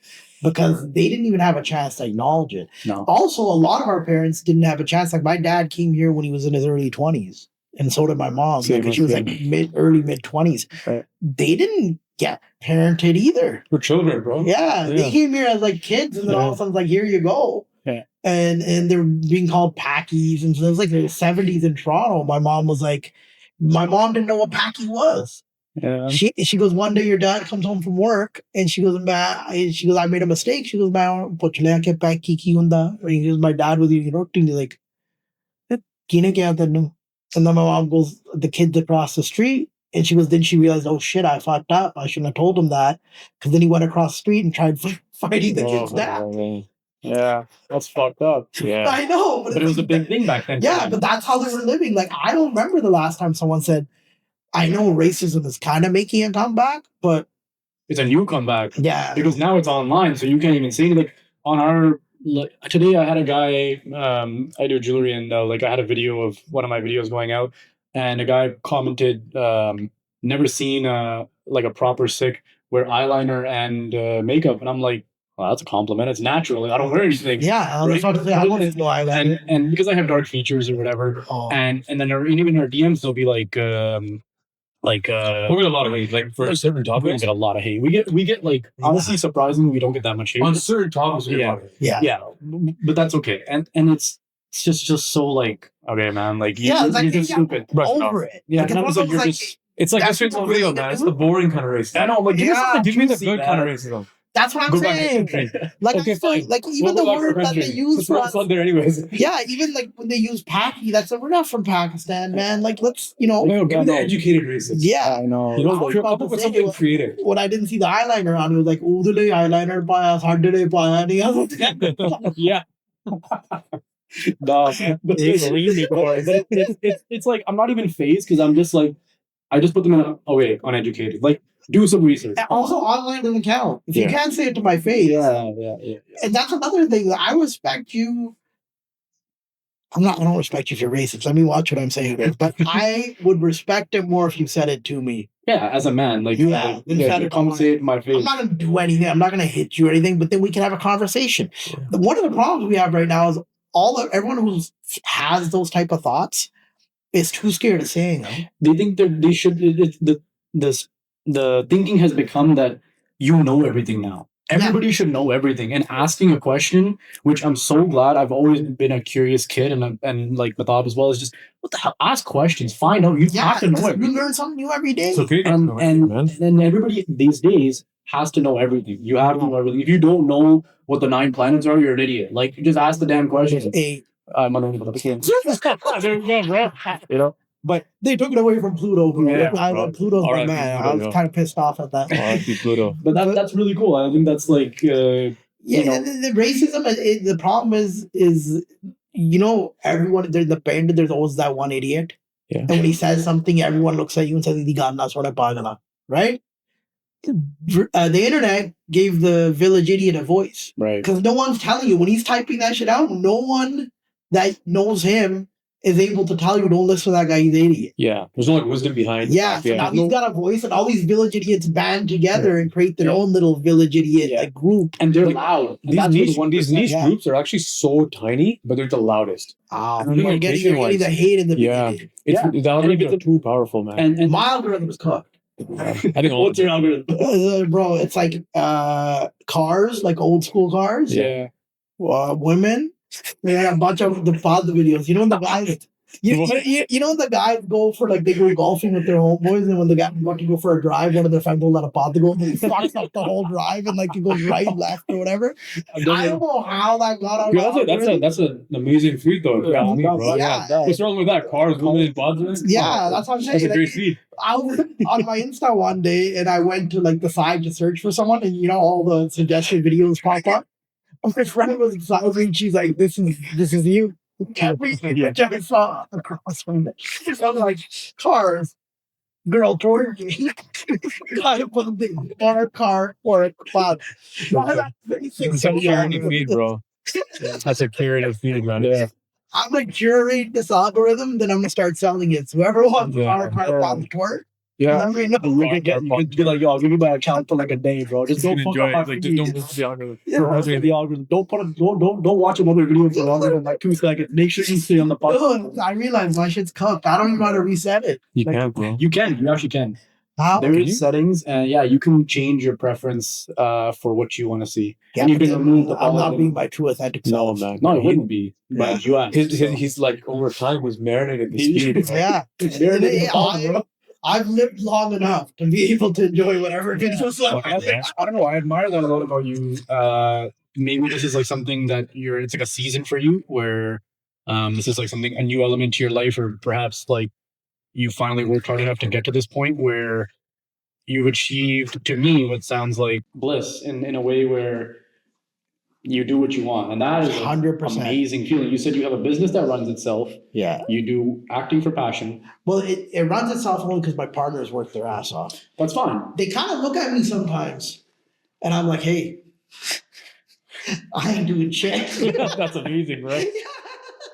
Because they didn't even have a chance to acknowledge it. No. Also, a lot of our parents didn't have a chance. Like my dad came here when he was in his early 20s. And so did my mom. Because she was like early mid 20s. Right. They didn't get parented either. We're children, bro. Yeah. They came here as like kids and then all of a sudden like, here you go. Yeah. And they were being called packies. And so it was like the 70s in Toronto. My mom didn't know what packy was. Yeah. She goes, one day your dad comes home from work and she goes, I made a mistake. She goes, my dad was eating roti. And he's like, Kine kya tenu? And then my mom goes, the kids across the street. And she goes, then she realized, oh shit, I fucked up. I shouldn't have told him that. Because then he went across the street and tried fighting the kid's dad. Yeah, that's fucked up. Yeah. I know. But it was a big thing back then. Yeah, but that's how they were living. Like, I don't remember the last time someone said, I know racism is kind of making a comeback, but it's a new comeback. Yeah. Because now it's online, so you can't even see anything. On our today, I had a guy. I do jewelry, and like I had a video of one of my videos going out, and a guy commented, "Never seen like a proper sick wear eyeliner and makeup," and I'm like, well, that's a compliment. It's natural. I don't wear anything. Yeah, I was about to say, I don't even know eyeliner. And because I have dark features or whatever, and then even our DMs, they'll be like. We get a lot of hate, like for certain topics. We get a lot of hate. We get like honestly surprisingly, we don't get that much hate on certain topics. Yeah, but that's okay. And it's just so like, okay, man, like you're just stupid. Over it. Yeah, like, it's like this video, man. It's the boring kind of racism. I know, like give me the good kind of racism. That's what I'm saying. Like, okay, fine. Like even the word that they use for us. There anyways. Yeah, even like when they use Paki, that's we're not from Pakistan, man. Like, let's give me the educated racism. Yeah, I know. You know, come up with something creative. When I didn't see the eyeliner on, it was like, "Oh, the eyeliner paya, hardly paya." Yeah. No, but it's like I'm not even phased because I'm just like I just put them in uneducated. Like do some research. And also online doesn't count. If you can't say it to my face. Yeah. And that's another thing that I respect you. I don't respect you if you're racist. Let me watch what I'm saying here. But I would respect it more if you said it to me. Yeah, as a man. Like come say it to my face. I'm not gonna do anything. I'm not gonna hit you or anything, but then we can have a conversation. Yeah. One of the problems we have right now is everyone who has those type of thoughts is too scared of saying them. They think that they should the thinking has become that you know everything now. Everybody should know everything. And asking a question, which I'm so glad I've always been a curious kid and like Mathab as well, is just what the hell? Ask questions, find out. You have to know it. You learn something new every day. Okay. And everybody these days has to know everything. You have to know everything. If you don't know what the 9 planets are, you're an idiot. Like, you just ask the damn questions. I'm on you know. But they took it away from Pluto. Pluto's my man. I was kind of pissed off at that. Pluto. But that's really cool. I think that's like the racism. The problem is everyone. There's the band. There's always that one idiot. Yeah. And when he says something, everyone looks at you and says, right? The internet gave the village idiot a voice. Right. Because no one's telling you when he's typing that shit out. No one that knows him is able to tell you, don't listen to that guy, he's an idiot. Yeah, there's no like wisdom behind. Yeah, so now he's got a voice, and all these village idiots band together and create their own little village idiot like group. And they're Like, loud. These niche groups are actually so tiny, but they're the loudest. You're getting the hate in the beginning. The algorithms are too powerful, man. And my algorithm is cooked. I think what's your algorithm? Bro, it's like cars, like old school cars. Yeah. Women. They had a bunch of the father videos. You know when the guys, you know when the guys go for like they go golfing with their homeboys, and when the guys want to go for a drive, one of their friends will let a pot to go, and he fucks up the whole drive, and like it goes right, left, or whatever. I don't know how that got out. That's an amazing feed though. What's wrong with that? Cars, women, and pods. Yeah, that's what I'm saying. That's a great feed. I was on my Insta one day, and I went to like the side to search for someone, and you know all the suggestion videos pop up. My friend was excited, and she's like, "This is you." Every image I saw across from it. So I'm like, cars, girl twerking, guy building, car, or a cloud. That's a curated feed, bro. That's a curated feed, man. Yeah. I'm gonna curate this algorithm, then I'm gonna start selling it. So whoever wants car, twerk. Yeah, let me know. you can be like, yo, I'll give you my account for like a day, bro. Just don't fuck up my like, just don't listen to the algorithm. The algorithm. Don't watch another video for longer than like 2 seconds. Make sure you stay on the podcast. I realize my shit's cooked. I don't even know how to reset it. You can, bro. You can. You actually can. How? There is settings, and you can change your preference for what you want to see. Yeah, and you can remove the. I'm not being my true authentic self. No, man. No, it wouldn't be. But you asked. He's like over time was marinated the speed. Yeah. I've lived long enough to be able to enjoy whatever videos like I don't know. I admire that a lot about you. Maybe this is like something that it's like a season for you where this is like a new element to your life, or perhaps like you finally worked hard enough to get to this point where you've achieved, to me, what sounds like bliss in a way where you do what you want. And that is 100%. Amazing feeling. You said you have a business that runs itself. Yeah. You do acting for passion. Well, it runs itself only because my partners work their ass off. That's fine. They kind of look at me sometimes, and I'm like, hey, I ain't doing shit. That's amazing, right?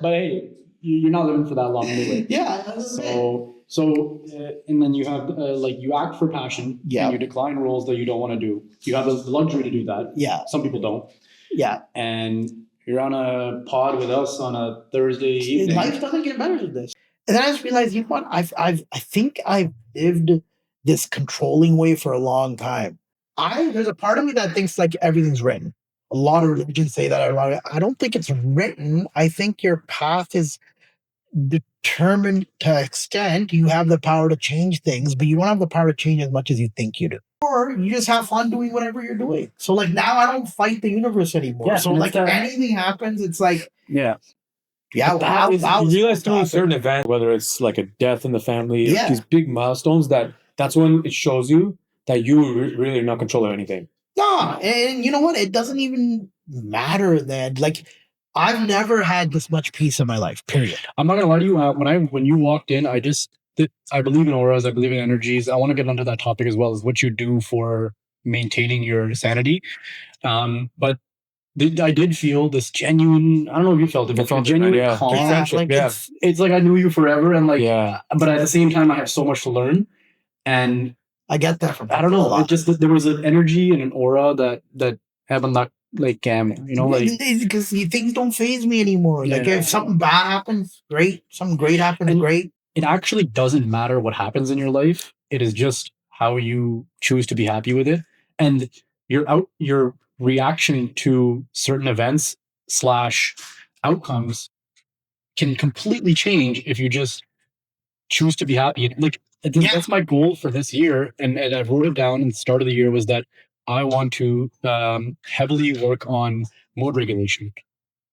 But hey, you're not living for that long anyway. Yeah. That's and then you have you act for passion. Yeah. And you decline roles that you don't want to do. You have the luxury to do that. Yeah. Some people don't. Yeah. And you're on a pod with us on a Thursday evening. Life doesn't get better than this. And then I just realized, you know what? I think I've lived this controlling way for a long time. There's a part of me that thinks like everything's written. A lot of religions say that. I don't think it's written. I think your path is determined to an extent. You have the power to change things, but you don't have the power to change as much as you think you do. Or you just have fun doing whatever you're doing. So like now I don't fight the universe anymore. Yeah, so like if anything happens, it's like yeah. You realize through a certain event, whether it's like a death in the family, these big milestones, that's when it shows you that you really are not controlling anything. No, and you know what? It doesn't even matter then. Like I've never had this much peace in my life. Period. I'm not gonna lie to you. When you walked in, I believe in auras. I believe in energies. I want to get onto that topic as well as what you do for maintaining your sanity. But I did feel this genuine. I don't know if you felt it, but genuine calm. It's like I knew you forever, and but at the same time, I have so much to learn, and I get that from. I don't know. It just there was an energy and an aura that haven't like because things don't faze me anymore. Like if something bad happens, great. Something great happens, great. It actually doesn't matter what happens in your life. It is just how you choose to be happy with it, and your reaction to certain events / outcomes can completely change if you just choose to be happy. Like that's my goal for this year, and I wrote it down at the start of the year was that I want to heavily work on mode regulation.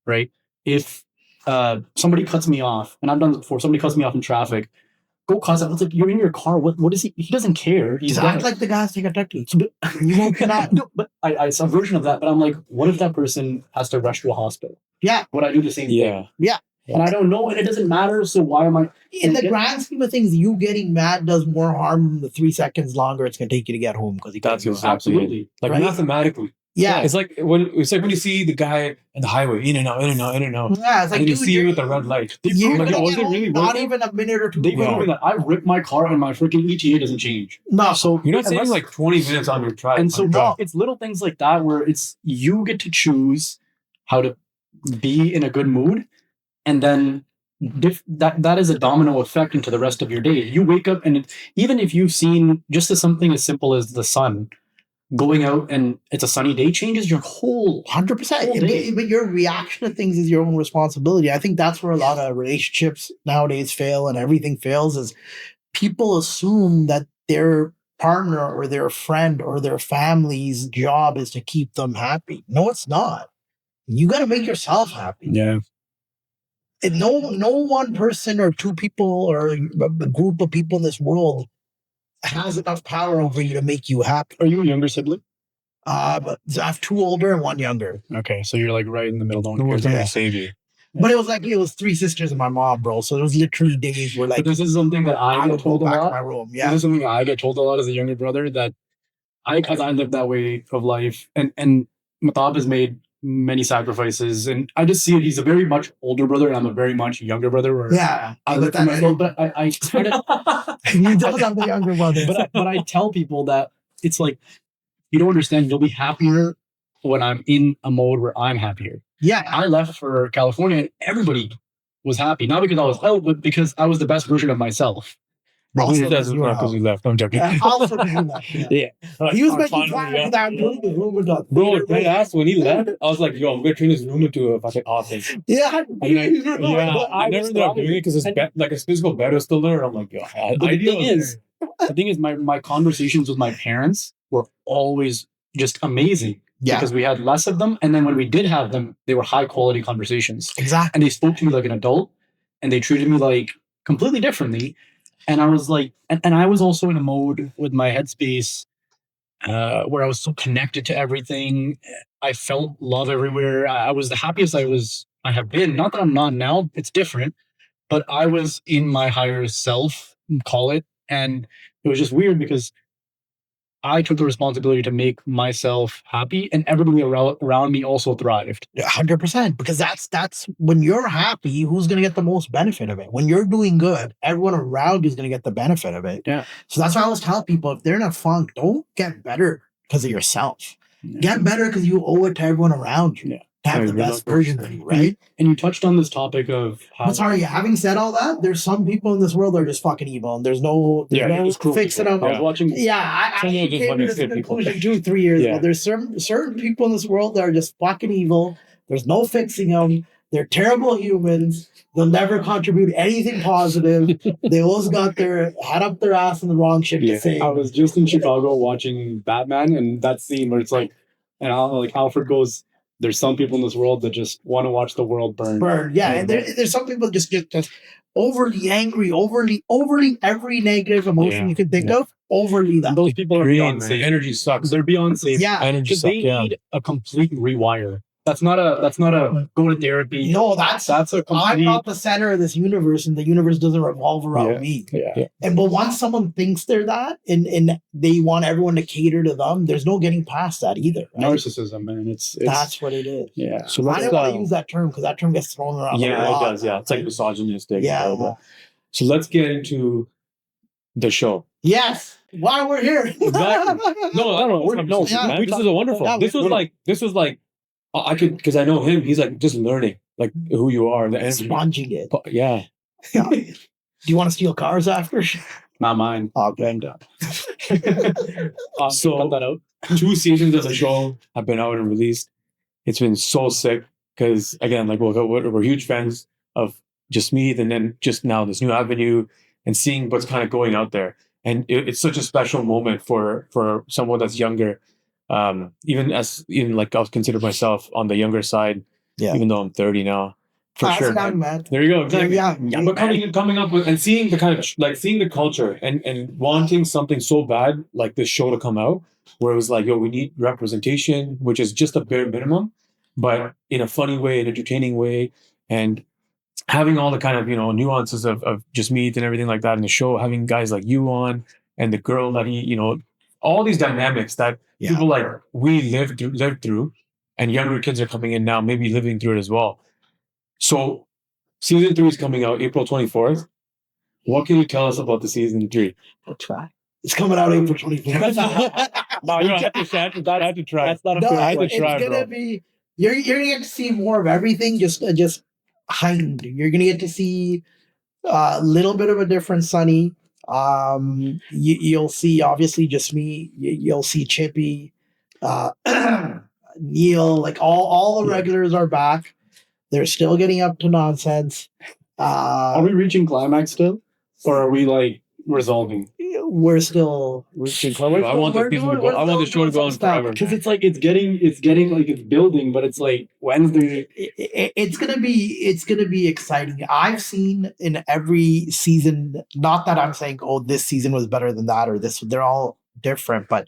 Right? If somebody cuts me off, and I've done this before, somebody cuts me off in traffic, go cuss out. It's like, you're in your car. What is he? He doesn't care. He's act like the guys you got to. You won't cannot. No, but I saw a version of that. But I'm like, what if that person has to rush to a hospital? Yeah. Would I do the same thing? Yeah. And I don't know, and it doesn't matter. So why am I? In the grand scheme of things, you getting mad does more harm than the 3 seconds longer it's going to take you to get home because that's absolutely like mathematically. Yeah. It's like when you see the guy in the highway, in and out, in and out, in and out. Yeah, it's like, And then you dude, see him you're- at the red light. You're Like, gonna was get it really home worth not it? even a minute or two. They told before. me that I rip my car and my freaking ETA doesn't change. No, So You're not saving unless- like 20 minutes on your drive. and so on your drive. it's little things like that where it's you get to choose how to be in a good mood, and then that is a domino effect into the rest of your day. You wake up and even if you've seen just something as simple as the sun going out and it's a sunny day changes your whole 100%. But your reaction to things is your own responsibility. I think that's where a lot of relationships nowadays fail and everything fails is people assume that their partner or their friend or their family's job is to keep them happy. No, it's not. You got to make yourself happy. Yeah. And no one person or two people or a group of people in this world has enough power over you to make you happy. Are you a younger sibling? But I have two older and one younger. Okay, so you're like right in the middle. Don't No one's care. gonna save you. But it was three sisters and my mom, bro. So it was literally days where like But this is something that I I get would go told a back to lot. my room. This Yeah. is something I get told a lot as a younger brother that because I lived that way of life, and Matab has made many sacrifices, and I just see it. He's a very much older brother, and I'm a very much younger brother. Where Yeah. I But look at myself, but I try to, you don't have the younger brother. but I tell people that it's like you don't understand. You'll be happier when I'm in a mode where I'm happier. Yeah. I left for California, and everybody was happy, not because I was out, but because I was the best version of myself. Also, That's because you were not because out. we left. I'm joking. Also because you left. Yeah. Yeah. He was Our making final, plans yeah. for that room. The room with the Bro, theater dead room. ass when he left, I was like, yo, I'm gonna turn this room into a fucking office. Yeah. I never ended up doing it because his bed, like his physical bed was still there. I'm like, yo, But the thing is, my conversations with my parents were always just amazing because we had less of them, and then when we did have them, they were high quality conversations, Exactly. and they spoke to me like an adult, and they treated me like completely differently. And I was like, and I was also in a mode with my headspace where I was so connected to everything. I felt love everywhere. I was the happiest I have been. Not that I'm not now. It's different, but I was in my higher self, call it, and it was just weird because I took the responsibility to make myself happy, and everybody around me also thrived. 100%. Because that's when you're happy, who's going to get the most benefit of it? When you're doing good, everyone around you is going to get the benefit of it. Yeah. So that's why I always tell people if they're in a funk, don't get better because of yourself. Yeah. Get better because you owe it to everyone around you. Yeah. To have Yeah, the good best luck. version of you, right? And you touched on this topic of how But sorry, having said all that, there's some people in this world that are just fucking evil, and there's no it's cruel fixing people. them. I was watching. Yeah, I Some of them just came wanna to this hit people. conclusion 2-3 years Yeah. ago. There's certain people in this world that are just fucking evil. There's no fixing them. They're terrible humans. They'll never contribute anything positive. They always got their head up their ass in the wrong shit to say. I was just in Chicago watching Batman, and that scene where it's like, and Alfred goes, "There's some people in this world that just want to watch the world burn." Burn. Yeah, and there's some people just overly angry, overly every negative emotion Yeah. you can think of, overly that. And those people are Green, beyond man. safe. Energy sucks. They're beyond safe. Yeah. Energy Because sucks. they Yeah. need a complete rewire. That's not a go to therapy. No, that's a I'm complete. not the center of this universe, and the universe doesn't revolve around Yeah. me. Yeah. And but once someone thinks they're that, and they want everyone to cater to them, there's no getting past that either. Right? Narcissism, man. It's That's what it is. yeah. So I let's don't want to use that term because that term gets thrown around. a yeah, lot. it does. Yeah, it's like misogynistic. Yeah. blah, blah. So let's get into the show. Yes. Why we're here? Exactly. No, I don't know. No, yeah, This is a wonderful. yeah, This was like I could because I know him. He's like just learning like who you are and the energy. Sponging it. Yeah. Yeah. Do you want to steal cars after? Not mine. Oh, I'm done. So- cut that out. 2 seasons of the show have been out and released. It's been so sick because again, like we're huge fans of Jasmeet, and then just now this new avenue and seeing what's kind of going out there. And it's such a special moment for someone that's younger. Even like I'll consider myself on the younger side, Yeah. even though I'm 30 now. For That's sure. young, man. There you go. Exactly. Yeah. But coming up with and seeing the kind of like seeing the culture and wanting something so bad like this show to come out where it was like, yo, we need representation, which is just a bare minimum, but in a funny way, an entertaining way, and having all the kind of nuances of just meat and everything like that in the show, having guys like you on and the girl that he all these dynamics that Yeah. people like we lived through, and younger kids are coming in now, maybe living through it as well. So season 3 is coming out April 24th. What can you tell us about the season 3? I'll try. It's coming out April 24th. No, you have to try. That's not a No, fair I had to it's try, gonna bro. be. You're gonna get to see more of everything. Just heightened. You're gonna get to see a little bit of a different Sunny. You'll see obviously just me. You'll see Chippy, uh, Neil. Like all the regulars are back. They're still getting up to nonsense. Are we reaching climax still, or are we like resolving? We're still. Reaching I climax? want the season to go. I want the show to go on forever. Because it's like it's getting like it's building, but it's like when's the It's gonna be exciting. I've seen in every season, not that I'm saying, oh, this season was better than that or this, they're all different, but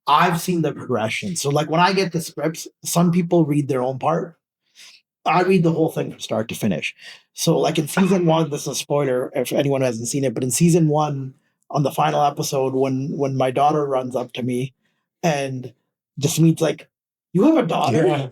I've seen the progression. So like when I get the scripts, some people read their own part. I read the whole thing from start to finish. So like in season 1, this is a spoiler if anyone hasn't seen it, but in season 1, on the final episode, when my daughter runs up to me and Jasmeet's like, "You have a daughter?" Yeah.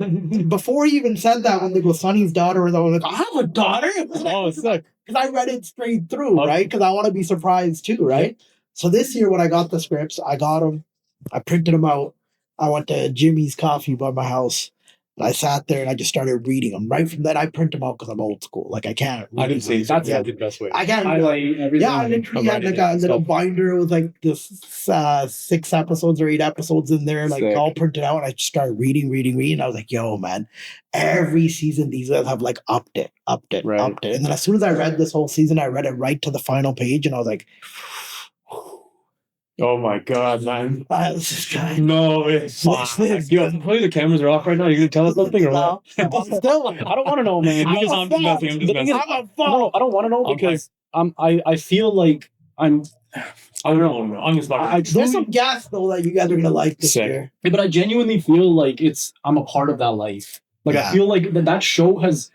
Before he even said that, when they go, Sonny's daughter, and I was like, "I have a daughter." Oh, sick. Because I read it straight through, Okay. right? Because I want to be surprised too, right? So this year, when I got the scripts, I got them, I printed them out. I went to Jimmy's Coffee by my house. And I sat there and I just started reading them. Right from that, I print them out because I'm old school. Like I can't. I didn't say that's yeah. the best way. I can't. Highlight everything. Yeah, I literally had like a little binder with like this 6 episodes or 8 episodes in there, like Sick. all printed out. And I just started reading. And I was like, yo, man, every season these guys have like upped it. Right. And then as soon as I read this whole season, I read it right to the final page and I was like, Oh my god, man. this guy. No, it's yo, play the cameras are off right now. You're gonna tell us something or what? Still, I don't want to know, man. I'm just messing. I'm just messing. I don't want to know because I feel like I don't know. I'm just I there's some truly, gas though that you guys are gonna like this Sick. year. but I genuinely feel like I'm a part of that life. Like Yeah. I feel like that show has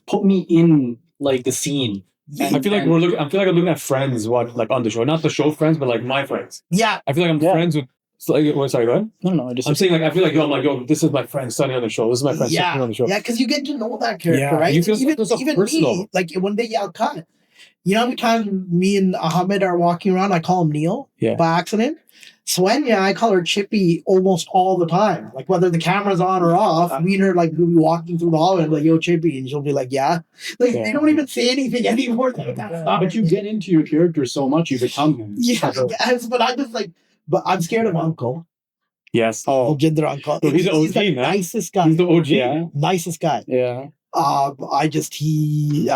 put me in like the scene. I feel like I'm looking at friends like on the show, not the show friends, but like my friends. Yeah, I feel like I'm friends with. Sorry, go ahead. No. I'm saying like I feel like yo, this is my friend Sonny on the show. This is my friend Sonny on the show. yeah, because you get to know that character, Yeah, right? you feel even so personal. me, like when they yell cut. You know, every time me and Ahmed are walking around, I call him Neil by accident. Swenya, I call her Chippy almost all the time. Like whether the camera's on or off, me and her like we'll be walking through the hallway and I'm like, yo, Chippy, and she'll be like, yeah. Like they don't even say anything anymore. But you get into your character so much, you become him. Yes, but I just like, but I'm scared of Uncle. Yes. Oh, Jinder Uncle. So he's the OG, the man. nicest guy. He's the OG. Yeah. Nicest guy. Yeah. But he's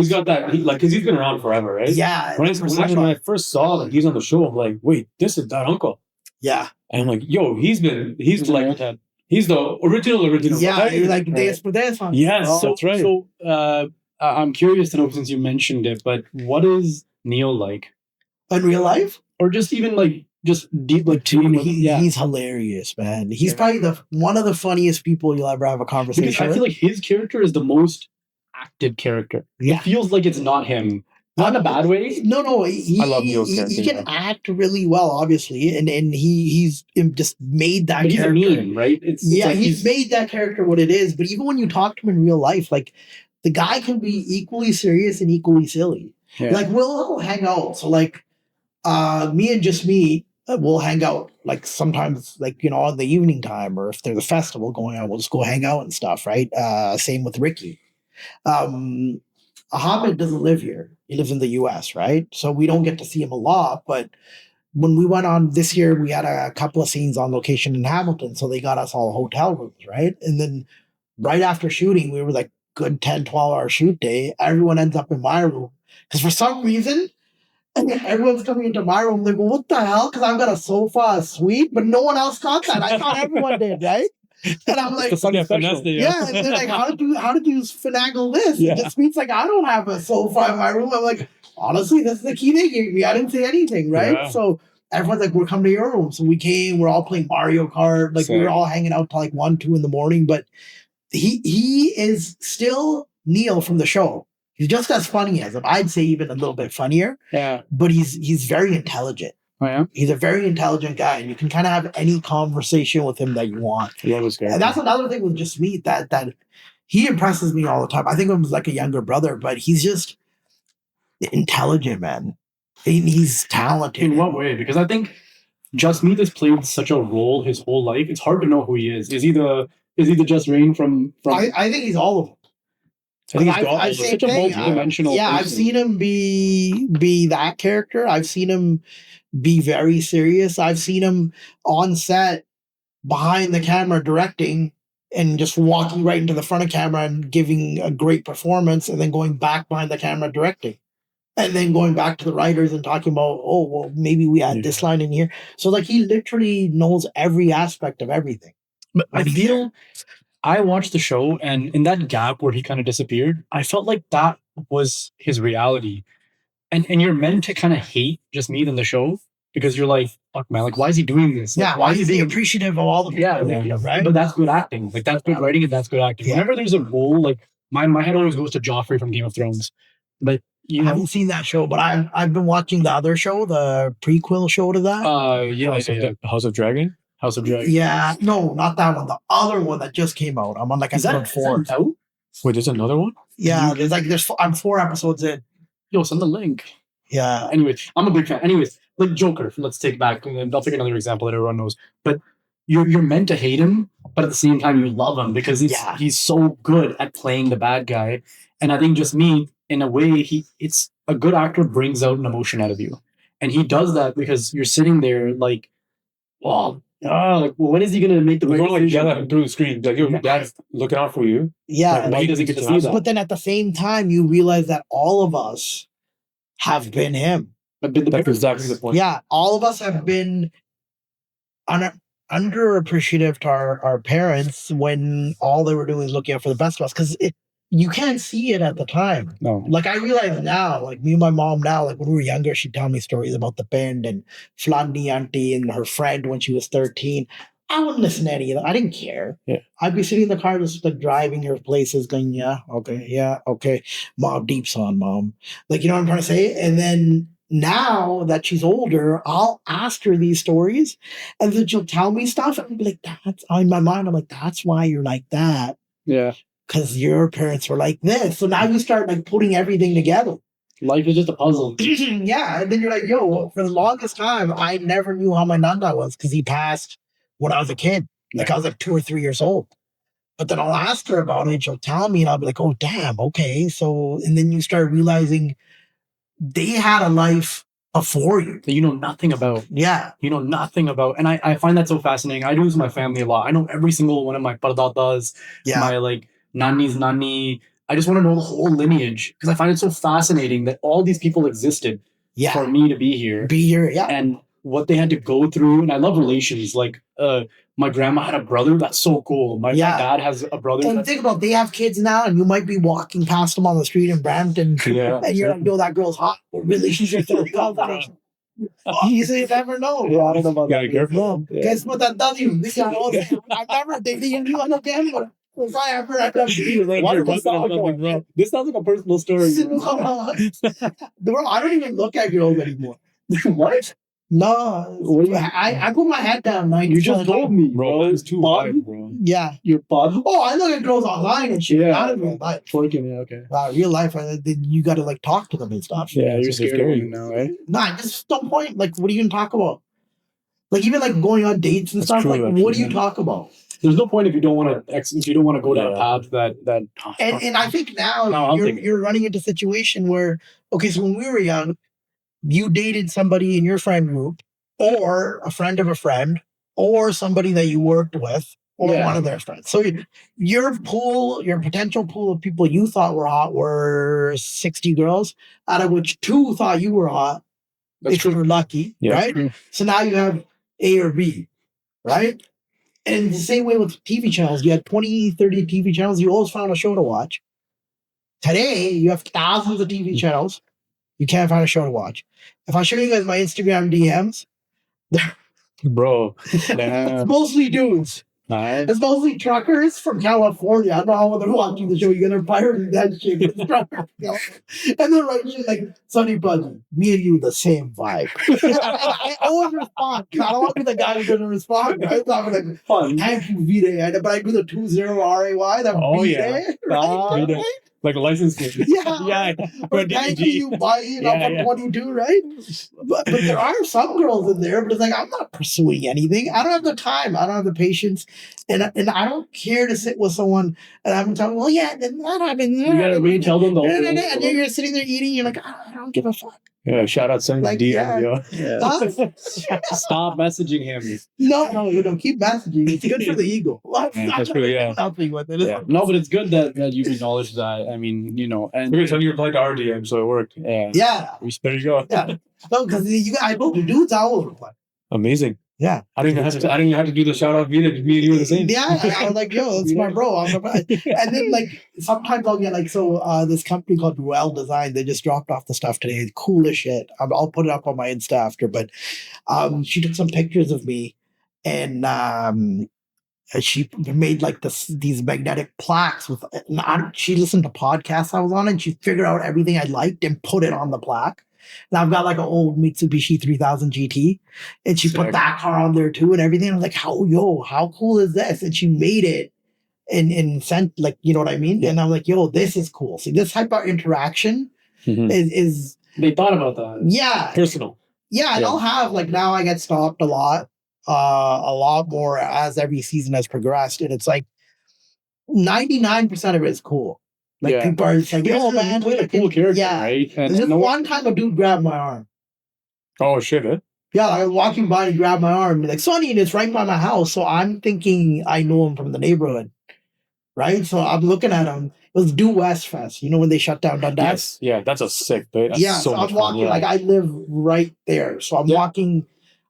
got that because he's been around forever, right? Yeah. When I first saw that he's on the show, I'm like, wait, this is that uncle. Yeah. And I'm like, yo, he's the original. Yeah, right? you're like this for this one. Yes, that's right. So I'm curious to know, since you mentioned it, but what is Neil like? In real life? Or just even like just deep like Dude, he's hilarious, man. He's probably one of the funniest people you'll ever have a conversation because I with. feel like his character is the most acted character. Yeah. It feels like it's not him. Not in a bad way. No. I love Neil's character. He can act really well, obviously, and he's just made that But he's character. a meme, right? It's like he's made that character what it is. But even when you talk to him in real life, like the guy can be equally serious and equally silly. Yeah. Like we'll hang out. So like me and just me, we'll hang out like sometimes like, in the evening time, or if there's a festival going on, we'll just go hang out and stuff, right? Same with Ricky. Ahmed doesn't live here. He lives in the US, right? So we don't get to see him a lot. But when we went on this year, we had a couple of scenes on location in Hamilton. So they got us all hotel rooms, right? And then right after shooting, we were like good 10, 12-hour shoot day. Everyone ends up in my room. Because for some reason, everyone's coming into my room. Like, well, what the hell? Because I've got a sofa, a suite, but no one else got that. I thought everyone did, right? And I'm like, yeah. And they're like, how did you finagle this? Yeah. It just means like I don't have a sofa in my room. I'm like, honestly, this is the key thing. I didn't say anything, right? Yeah. So everyone's like, we're coming to your room. So we came. We're all playing Mario Kart. Like we were all hanging out till like 1, 2 in the morning. But he is still Neil from the show. He's just as funny as him. I'd say even a little bit funnier. Yeah. But he's very intelligent. Oh, yeah? He's a very intelligent guy, and you can kind of have any conversation with him that you want. I love this And character. that's another thing with Jasmeet that he impresses me all the time. I think of him as like a younger brother, but he's just intelligent, man. He's talented. In what way? Because I think Jasmeet has played such a role his whole life. It's hard to know who he is. Is he the Just Rain from? I think he's all of them. I think he's I've got seen such a thing, multi-dimensional. Yeah, I've person. seen him be that character. I've seen him be very serious. I've seen him on set behind the camera directing and just walking right into the front of camera and giving a great performance, and then going back behind the camera directing. And then going back to the writers and talking about, oh, well, maybe we add this line in here. So like he literally knows every aspect of everything. But I feel I watched the show, and in that gap where he kind of disappeared, I felt like that was his reality. And you're meant to kind of hate Jasmeet in the show because you're like, fuck man, like why is he doing this? Like, Yeah, why is he being appreciative of all the people? Right? But that's good acting. Like that's good writing and that's good acting. Yeah. Whenever there's a role, like my head always goes to Joffrey from Game of Thrones. But I haven't seen that show, but I've been watching the other show, the prequel show to that. House of Dragon. House of Dragon. Yeah, no, not that one. The other one that just came out. I'm on like episode 4. Out? Wait, there's another one? Yeah, I'm 4 episodes in. Yo, send the link. Yeah. Anyways, I'm a big fan. Anyways, like Joker, let's take back. I'll pick another example that everyone knows. But you're meant to hate him, but at the same time you love him because he's so good at playing the bad guy. And I think Jasmeet, in a way, it's a good actor brings out an emotion out of you. And he does that because you're sitting there like, when is he gonna make the We're right going like decision? yell at him through the screen. Like, your dad's looking out for you. Yeah. Like, why he doesn't get to see that? But then at the same time, you realize that all of us have been him. But the That's exactly the point. Yeah, all of us have been underappreciative to our parents when all they were doing is looking out for the best of us, because you can't see it at the time. No. Like I realize now, like me and my mom now, like when we were younger, she'd tell me stories about the band and Flandy Auntie and her friend when she was 13. I wouldn't listen to any of that. I didn't care. Yeah. I'd be sitting in the car just like driving her places going, yeah, okay. Mom, deep son, mom. Like, you know what I'm trying to say? And then now that she's older, I'll ask her these stories and then she'll tell me stuff and I'll be like, that's in my mind. I'm like, that's why you're like that. Yeah. Because your parents were like this. So now you start like putting everything together. Life is just a puzzle. Yeah. And then you're like, yo, for the longest time, I never knew how my nanda was because he passed when I was a kid. Like I was like 2 or 3 years old. But then I'll ask her about it. She'll tell me and I'll be like, oh, damn. Okay. So, and then you start realizing they had a life before you That you know nothing about. Yeah. You know nothing about. And I find that so fascinating. I do this with my family a lot. I know every single one of my pardadas, my like nani's nani. I just want to know the whole lineage because I find it so fascinating that all these people existed for me to be here. And what they had to go through. And I love relations. Like my grandma had a brother. That's so cool. My dad has a brother. And think about, they have kids now and you might be walking past them on the street in Brampton and you're like, yo, that girl's hot. What relationship to the you never know. Yeah, I don't know about Gotta that. be careful. Guess what that does you? This is all I never dated you on the camera. This sounds like a personal story. Bro, I don't even look at girls anymore. What? No, I put my head down. You just told me, Bro, it's too wide, bro. Yeah. You're bud? Oh, I look at girls online and shit. Not in real life. Okay. Real life, you got to like talk to them and stuff. Yeah, you're It's scared scary. of them now, right? Nah, just some point. Like, what are you gonna talk about? Like, even like going on dates and That's stuff. true, Like, actually, what do you yeah. talk about? There's no point if you don't want to go down a path that. And I think now No, I'm thinking. you're running into a situation where, okay, so when we were young, you dated somebody in your friend group, or a friend of a friend, or somebody that you worked with, or one of their friends. So your potential pool of people you thought were hot were 60 girls, out of which 2 thought you were hot. That's if you were lucky, right? True. So now you have A or B, right? And the same way with TV channels, you had 20, 30 TV channels, you always found a show to watch. Today, you have thousands of TV channels, you can't find a show to watch. If I show you guys my Instagram DMs, Bro. it's mostly dudes. Nice. It's mostly truckers from California. I don't know how they're watching the show. You're gonna pirate that shit. It's truckers. And they're like, shit like, Sonny Buddy, me and you the same vibe. I always respond. I don't want to be the guy who's gonna respond. Right? So I'm like, Fun. thank you, V-Day. But I do the 20 RAY, that Oh, V-Day. Right? V-Day. Like a license plate. Yeah. Or thank you, buddy, for 22, right? But there are some girls in there, but it's like, I'm not pursuing anything. I don't have the time. I don't have the patience. And I don't care to sit with someone and I'm telling, well, yeah, then that happened. You gotta retell them the whole And then you're sitting there eating, you're like, I don't give a fuck. Yeah, shout out Sonny Like, DM, yo. Stop messaging him. No, you don't keep messaging. It's good for the ego. That's really, Nothing with it. Yeah. No, but it's good that you acknowledge that. I mean, and We're telling you replied to our DM, so it worked. yeah. There you go. Yeah. No, because I know the dudes I will reply. Amazing. Yeah. I didn't even have to do the shout out via me and you were the same. Yeah, I was like, yo, that's my bro. And then like sometimes I'll get like, this company called Ruel Design, they just dropped off the stuff today. It's cool as shit. I'll put it up on my Insta after, but she took some pictures of me and she made like these magnetic plaques with she listened to podcasts I was on and she figured out everything I liked and put it on the plaque. And I've got like an old Mitsubishi 3000 GT and she put that car on there too and everything. I was like, how cool is this? And she made it and sent, like, you know what I mean? Yeah. And I'm like, yo, this is cool. See, this type of interaction is they thought about that. Yeah. Personal. Yeah. And I'll have like, now I get stopped a lot more as every season has progressed. And it's like 99% of it is cool. Like people are just like, yo, man, play a cool character, right? And just one time a dude grabbed my arm. Oh shit, eh? Yeah, I was walking by and grabbed my arm. And like, Sonny, and it's right by my house. So I'm thinking I know him from the neighborhood. Right? So I'm looking at him. It was Due West Fest. You know when they shut down Dundas? Yes. Yeah, that's a sick bit. That's so I'm walking, like I live right there. So I'm walking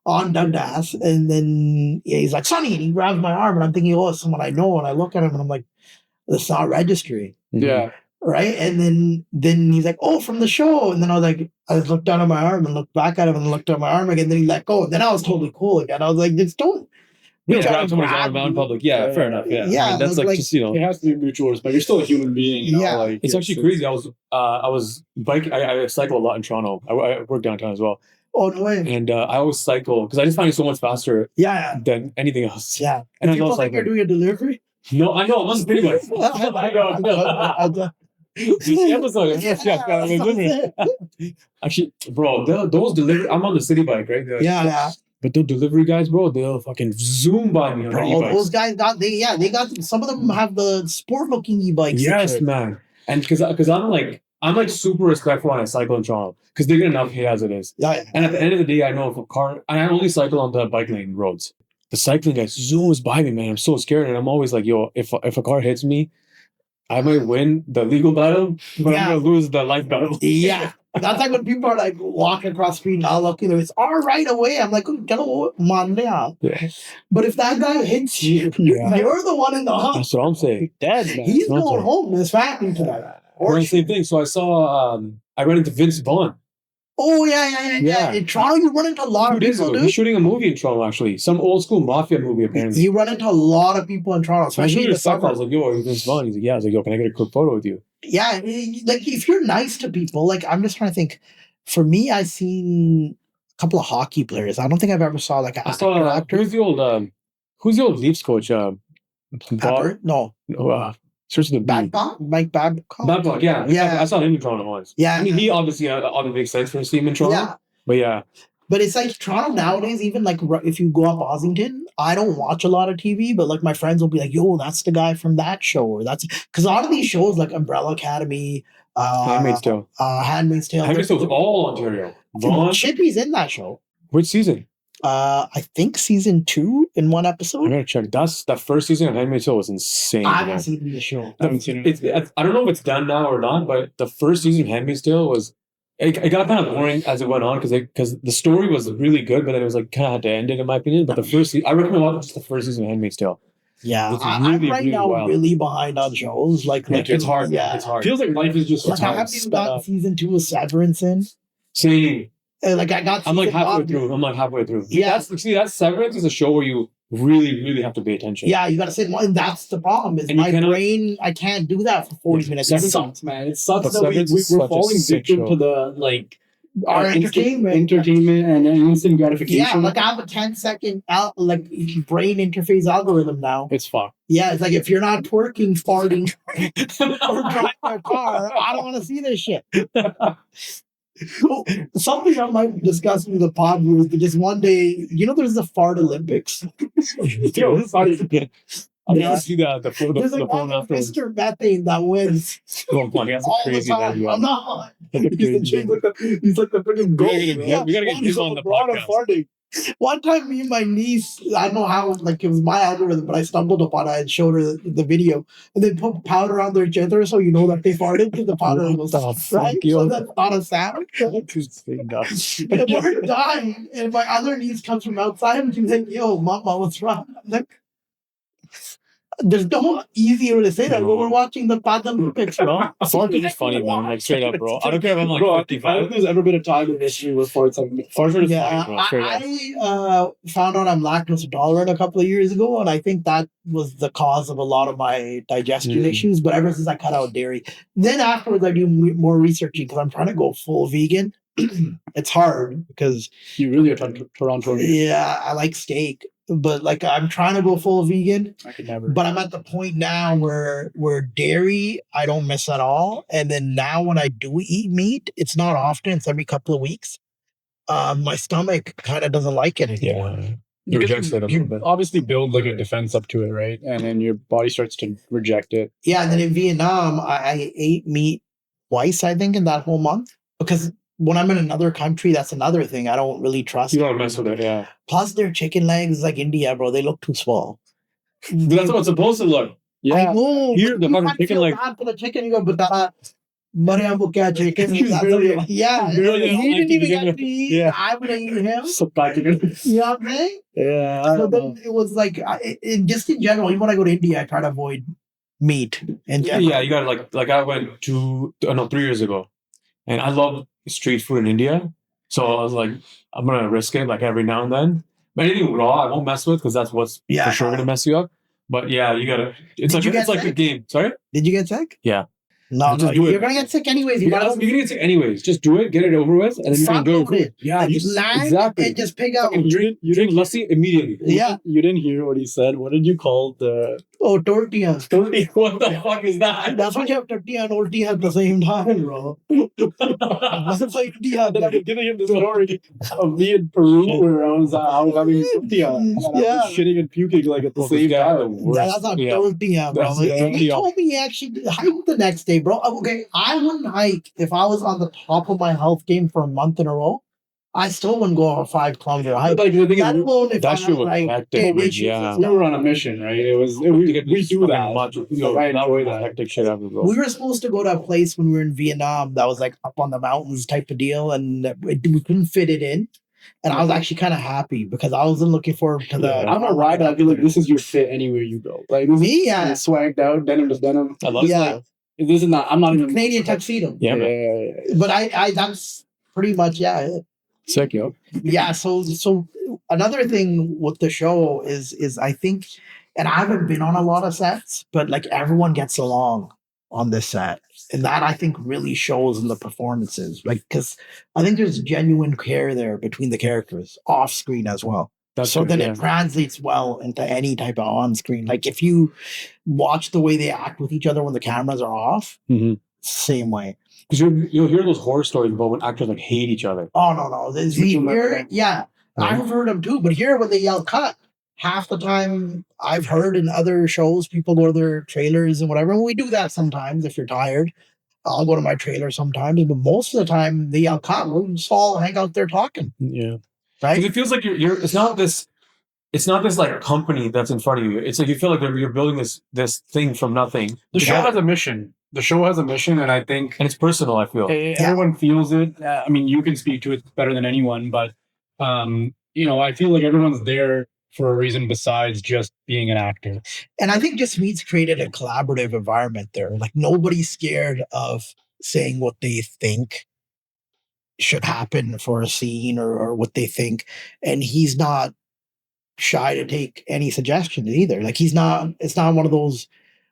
on Dundas. And then he's like, Sonny, and he grabs my arm. And I'm thinking, oh, it's someone I know. And I look at him and I'm like, it's not registry. Yeah. Right. And then he's like, oh, from the show. And then I was like, I just looked down at my arm and looked back at him and looked at my arm again. Then he let go. And then I was totally cool again. I was like, just don't. Grab someone's arm out in public. Yeah, fair enough. Yeah. Yeah. I mean, that's like just, it has to be mutual respect. You're still a human being. You know? Yeah. Like, it's actually crazy. I was biking. I cycle a lot in Toronto. I work downtown as well. Oh, no way. And I always cycle because I just find it so much faster than anything else. Yeah. And I people was think like, you're doing a delivery? No, I know. I'm on the video. I know. This episode, actually, bro, those delivery. I'm on the city bike, right? Yeah. But the delivery guys, bro, they'll fucking zoom by me on e-bikes. Those guys they got some of them have the sport looking e-bikes. Yes, man. And because I'm like super respectful when I cycle in Toronto because they get enough hate as it is. Yeah. And at the end of the day, I know if a car, and I only cycle on the bike lane roads. The cycling guy zooms by me, man. I'm so scared, and I'm always like, yo, if a car hits me, I might win the legal battle, but I'm gonna lose the life battle. Yeah. That's like when people are like walking across the street and I'll look, it's all right away. I'm like, Yeah. But if that guy hits you, you're the one in the hunt. That's what I'm saying. dead, man. He's going home. It's happening to that. We're the same thing. So I saw, I ran into Vince Vaughn. Oh, yeah. In Toronto, you run into a lot of people, dude. He's shooting a movie in Toronto, actually. Some old school mafia movie, apparently. You run into a lot of people in Toronto, especially in the summer. I was like, yo, Vince Vaughn. He's like, yeah. I was like, yo, can I get a quick photo with you? Yeah, like if you're nice to people, like I'm just trying to think. For me, I've seen a couple of hockey players. I don't think I've ever saw like an actor. Who's the old Leafs coach? Pepper? No. Starts with the Babcock? Mike Babcock? Babcock, yeah. I saw him in Toronto once. Yeah. I mean, he obviously makes sense for a team in Toronto. Yeah. But yeah. But it's like Toronto nowadays, even like if you go up Ossington, I don't watch a lot of TV, but like my friends will be like, yo, that's the guy from that show. Or that's because a lot of these shows like Umbrella Academy, Handmaid's Tale. Handmaid's Tale was all Ontario. Vaughn. Chippy's in that show. Which season? I think season 2 in one episode. I gotta check. That first season of Handmaid's Tale was insane. I haven't seen the show. I don't know if it's done now or not, but the first season of Handmaid's Tale was. It got kind of boring as it went on because the story was really good, but then it was like kind of had to end it in my opinion. But the first season, I recommend watching just the first season of Handmaid's Tale. Yeah, I'm right now really behind on shows. Like it's hard. Yeah, it's hard. Feels like life is just. Like I haven't even gotten season 2 of Severance in. Same. Like I got. I'm like halfway through. Yeah, That's Severance is a show where you really have to pay attention. Yeah, you got to sit. And that's the problem. Is And you my cannot- brain? I can't do that for 40 minutes. It every time. sucks, man. It sucks But that Severance is we're such a falling sick victim show. to the like Our instant entertainment. and instant Yeah, gratification. like I have a 10-second brain interface algorithm now. It's fucked. Yeah, it's like if you're not twerking, farting, or driving a car, I don't want to see this shit. Something I might discuss with the pod was just one day, there's the fart Olympics. Yo, this is good. I Yeah. want to see the There's like phone one afterwards. Mr. Methane that wins Come on, that's all crazy. the time. I'm not. He's like the freaking goat. We gotta get him on the podcast. Farting. One time, me and my niece, I don't know how, like it was my algorithm, but I stumbled upon it and showed her the video, and they put powder on their gender so you know that they farted because the powder was right. So that's not a sound. And we're dying, and my other niece comes from outside and she's like, "Yo, mama, what's wrong?" I'm like, there's no easy way to say that, but we're watching the Olympics, bro. Fart is just funny, man. Like straight up, bro. I don't care if I'm like Bro, I don't 55. think there's ever been a time in history where farts have Farts are just Yeah, funny, bro. Straight up. I found out I'm lactose intolerant a couple of years ago, and I think that was the cause of a lot of my digestion issues. But ever since I cut out dairy, then afterwards I do more researching because I'm trying to go full vegan. It's hard because You really are Toronto. yeah, I like steak, but like I'm trying to go full vegan. I could never. But I'm at the point now where dairy I don't miss at all, and then now when I do eat meat, it's not often; it's every couple of weeks. My stomach kind of doesn't like it anymore. Yeah. It rejects it a little You bit. obviously build like a defense up to it, right? And then your body starts to reject it. Yeah, and then in Vietnam, I ate meat twice, I think, in that whole month. Because when I'm in another country, that's another thing I don't really trust. You don't mess with it, yeah. Plus, their chicken legs, like India, bro, they look too small. That's what it's supposed to look. I know. Here, but the you fucking might chicken feel leg. bad for the chicken. You go, but Maria wo kya chicken? He's really- Yeah, really he like didn't even chicken. get to eat. Yeah. I would have eaten him. So packaging. You know what I'm saying? Yeah. I So don't know. then it was like, just in general, even when I go to India, I try to avoid meat. And Yeah, you got like I went 3 years ago, and I love street food in India. So I was like, I'm gonna risk it like every now and then. But anything raw, I won't mess with because that's what's Yeah. for sure gonna mess you up. But yeah, you gotta. It's Did you like get a sick? game. Sorry. Did you get sick? Yeah. No, Just do it. you're gonna get sick anyways. You You're gotta gonna get sick anyways. Just do it, get it over with, and then you can front go. load it. Yeah, You land exactly. and just pick out. Drink lassi immediately. Yeah. You didn't hear what he said. What did you call the Oh, tortillas. What the fuck is that? That's why you have tortilla and tortilla at the same time, bro. That's like tortilla. Then I'm giving him the story of me in Peru where I was having tortilla and I Yeah. was shitting and puking like at the Well, same this guy had the time. worst. That's not Yeah. tortilla, bro. That's He tortilla. told me he actually hiked the next day, bro. Okay, I wouldn't hike if I was on the top of my health game for a month in a row. I still wouldn't go on a 5-kilometer hike. Like the thing Let is, alone if That I shit have, was like, hectic, 10 man, issues yeah. and we were on a mission, right? We do that. Much, you Like, know, I that enjoy was that. hectic shit ever, bro. We were supposed to go to a place when we were in Vietnam that was like up on the mountains type of deal, and we couldn't fit it in. And I was actually kind of happy because I wasn't looking forward to the. Yeah. I'm a rider. I feel like this is your fit anywhere you go. Like this Me, is yeah. swagged out, denim to denim. I love Yeah. it. This is not. I'm not even Canadian tuxedo. Yeah, man. yeah. But I that's pretty much it. Sick, yo. Yeah. So another thing with the show is I think, and I haven't been on a lot of sets, but like everyone gets along on this set, and that I think really shows in the performances. Like, because I think there's genuine care there between the characters off screen as well. That's So good, then yeah. it translates well into any type of on screen. Like if you watch the way they act with each other when the cameras are off, Mhm. same way. Because you'll hear those horror stories about when actors like hate each other. Oh no, this here, yeah, I've heard them too. But here, when they yell "cut," half the time I've heard in other shows people go to their trailers and whatever. And we do that sometimes. If you're tired, I'll go to my trailer sometimes. But most of the time, they yell "cut." We'll just all hang out there talking, Yeah. right? Because it feels like you're. It's not this like company that's in front of you. It's like you feel like you're building this thing from nothing. The show Yeah. has a mission. The show has a mission, and I think And it's personal, I feel. everyone feels it. I mean, you can speak to it better than anyone, but I feel like everyone's there for a reason besides just being an actor. And I think Jasmeet's created a collaborative environment there. Like nobody's scared of saying what they think should happen for a scene or what they think. And he's not shy to take any suggestions either. Like he's not. It's not one of those.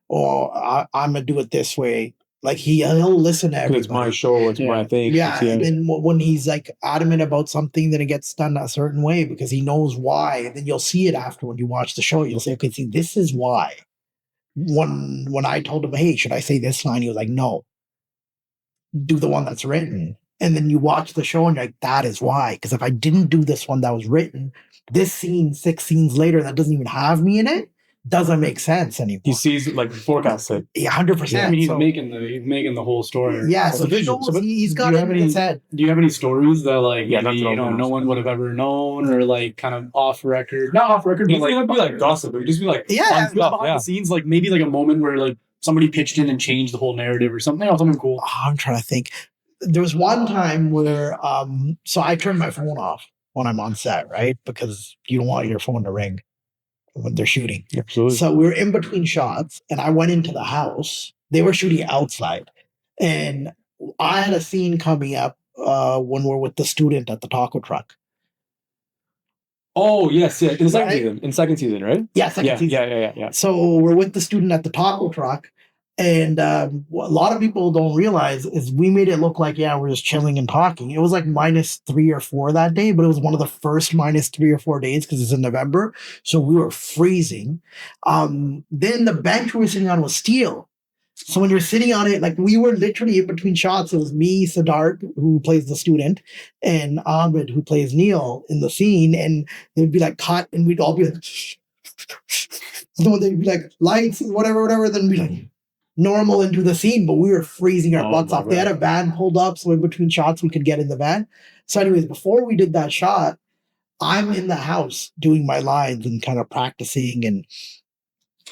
Oh, I'm gonna do it this way. Like he'll listen to everybody. It's my show. It's my thing. Yeah, and then when he's like adamant about something, then it gets done a certain way because he knows why. And then you'll see it after when you watch the show. You'll say, okay, see, this is why. When I told him, hey, should I say this line? He was like, no, do the one that's written. And then you watch the show and you're like, that is why. Because if I didn't do this one that was written, this scene 6 scenes later that doesn't even have me in it doesn't make sense anymore. He sees like forecasts it. Yeah, 100%. I mean, he's making the whole story. Yeah, so he's got it in his head. Do you have any stories that like maybe, that's no one would have ever known, or like kind of off record? Not off record, but Like, it'd be like gossip. It would just be like Yeah, fun stuff. behind the scenes, like maybe like a moment where like somebody pitched in and changed the whole narrative or something. Or something cool. I'm trying to think. There was one time where so I turned my phone off when I'm on set, right? Because you don't want your phone to ring when they're shooting. Absolutely. So we were in between shots and I went into the house. They were shooting outside. And I had a scene coming up when we're with the student at the taco truck. Oh, yes, yeah. In the second Right? season. In second season, right? Yeah, second season. Yeah. So we're with the student at the taco truck. And what a lot of people don't realize is we made it look like, yeah, we're just chilling and talking. It was like -3 or 4 that day, but it was one of the first -3 or 4 days because it's in November. So we were freezing. Then the bench we were sitting on was steel. So when you're sitting on it, like we were literally in between shots. It was me, Siddharth, who plays the student, and Ahmed, who plays Neil in the scene. And it would be like cut, and we'd all be like, so they'd be like lights, whatever. Then we'd be like, normal into the scene, but we were freezing our butts off. They had a van pulled up, so in between shots we could get in the van. So anyways, before we did that shot, I'm in the house doing my lines and kind of practicing and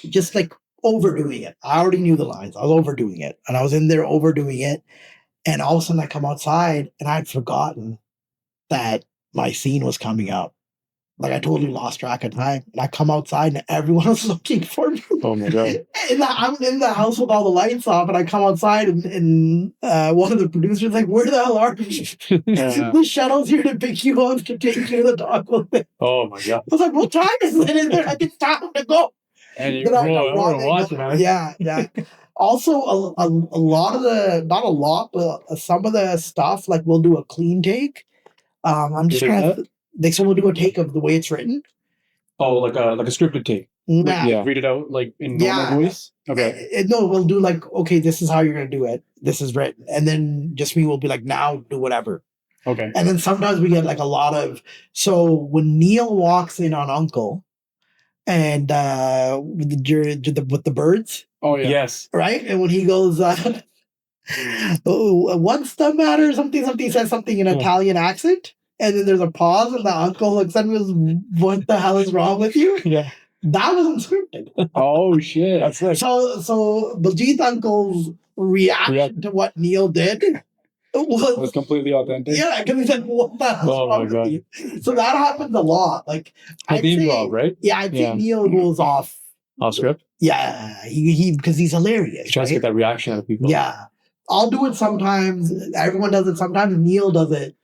just like overdoing it. I already knew the lines. I was overdoing it. And I was in there overdoing it. And all of a sudden I come outside and I'd forgotten that my scene was coming up. Like I totally lost track of time. And I come outside and everyone was looking for me. Oh my God. I'm in the house with all the lights off and I come outside and one of the producers is like, where the hell are you? The shuttle's here to pick you up to take you to the dog. Oh my God. I was like, what time is it? Is there? It's time to go. And you're watching, man. Yeah. Also, a lot of the, not a lot, but some of the stuff, like we'll do a clean take. I'm just trying to, like, so we'll do a take of the way it's written. Oh, like a scripted take. Yeah. Read it out like in normal voice. Okay. No, we'll do like, okay, this is how you're gonna do it. This is written, and then just me will be like, now do whatever. Okay. And then sometimes we get like a lot of. So when Neil walks in on Uncle, and with the birds. Oh yeah. Yes. Right, and when he goes, oh, what's the matter? Something says something in Italian accent. And then there's a pause, and the uncle looks at me and goes, what the hell is wrong with you? Yeah. That wasn't scripted. Oh, shit. That's it. So Baljeet Uncle's reaction to what Neil did was completely authentic. Yeah, because he said, what the hell's wrong with you? So that happens a lot. Like, I'd say, improv, right? Yeah, I think Neil goes off script. Yeah, he because he's hilarious. He tries to get that reaction out of people. Yeah. I'll do it sometimes. Everyone does it sometimes. Neil does it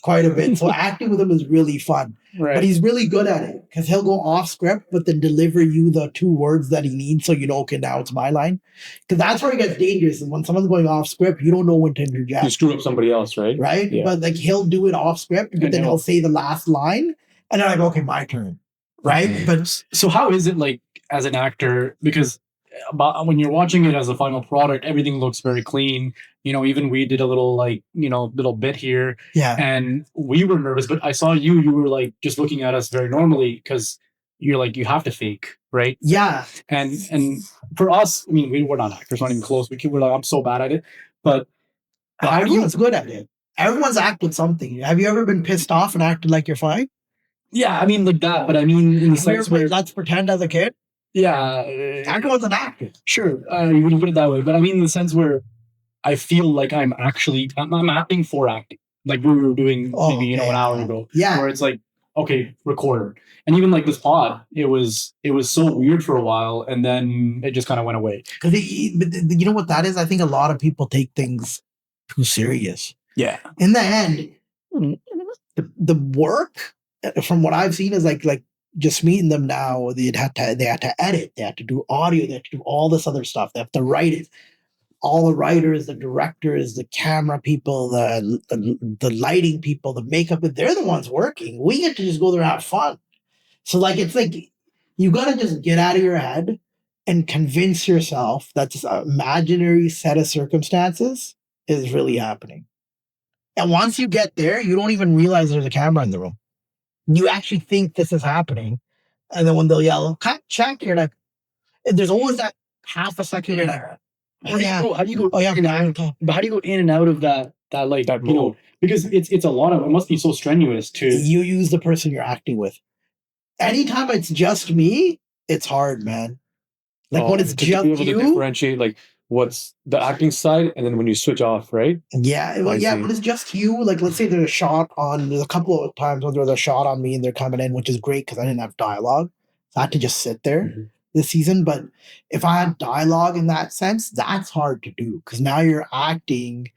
quite a bit. So acting with him is really fun. Right. But he's really good at it because he'll go off script, but then deliver you the 2 words that he needs so you know, okay, now it's my line. Because that's where it gets dangerous. And when someone's going off script, you don't know when to interject. You screw up somebody else, right? Right? Yeah. But like he'll do it off script, but then he'll say the last line. And then I go, okay, my turn. Right? Mm-hmm. But so how is it like as an actor? Because when you're watching it as a final product, everything looks very clean. You know, even we did a little little bit here. Yeah. And we were nervous, but I saw you were like just looking at us very normally because you're like, you have to fake, right? Yeah. And for us, I mean, we're not actors, not even close. We're like, I'm so bad at it. But everyone's good at it. Everyone's acted something. Have you ever been pissed off and acted like you're fine? Yeah, I mean like that, but I mean in the sense where let's pretend as a kid. Yeah, everyone's an actor. Sure, you would put it that way, but I mean in the sense where I feel like I'm acting for acting, like we were doing maybe an hour ago. Yeah, where it's like, okay, record, and even like this pod, it was so weird for a while, and then it just kind of went away. But you know what that is? I think a lot of people take things too serious. Yeah. In the end, the work, from what I've seen, is like just meeting them now, they had to edit, they had to do audio, they had to do all this other stuff. They have to write it. All the writers, the directors, the camera people, the lighting people, the makeup, they're the ones working. We get to just go there and have fun. So like it's like you gotta just get out of your head and convince yourself that this imaginary set of circumstances is really happening. And once you get there, you don't even realize there's a camera in the room. You actually think this is happening. And then when they'll yell, cut, check, you're like, there's always that half a second you're like, how do you go in and out? But how do you go in and out of that like That you know, mode. because it's a lot of, it must be so strenuous to you use the person you're acting with. Anytime it's just me, it's hard, man. Like when it's to just be able to you, differentiate like what's the acting side, and then when you switch off, right? yeah, well, I yeah, see. when it's just you, like let's say there's a couple of times when there was a shot on me and they're coming in, which is great because I didn't have dialogue. So I had to just sit there Mhm. this season. But if I had dialogue in that sense, that's hard to do because now you're acting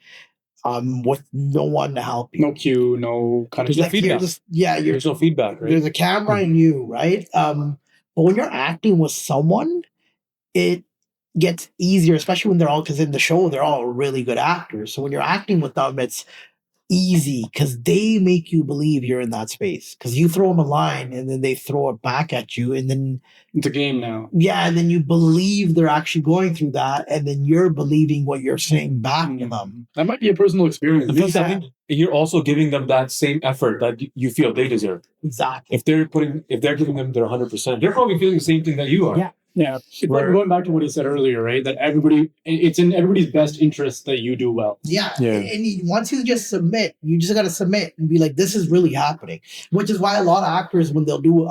with no one to help you. no cue, no kind of There's no feedback. There's no feedback, right? There's a camera in you, right? But when you're acting with someone, it gets easier, especially when they're all, because in the show they're all really good actors. So when you're acting with them, it's easy because they make you believe you're in that space. Because you throw them a line and then they throw it back at you, and then it's a game now. yeah, and then you believe they're actually going through that, and then you're believing what you're saying back to them. That might be a personal experience. And plus, I think you're also giving them that same effort that you feel they deserve. Exactly. If they're giving them their 100%, they're probably feeling the same thing that you are. Yeah. Yeah, it's like going back to what he said earlier, right? That it's in everybody's best interest that you do well. Yeah. Yeah. And once you just submit, you just got to submit and be like, this is really happening. Which is why a lot of actors, when they'll do,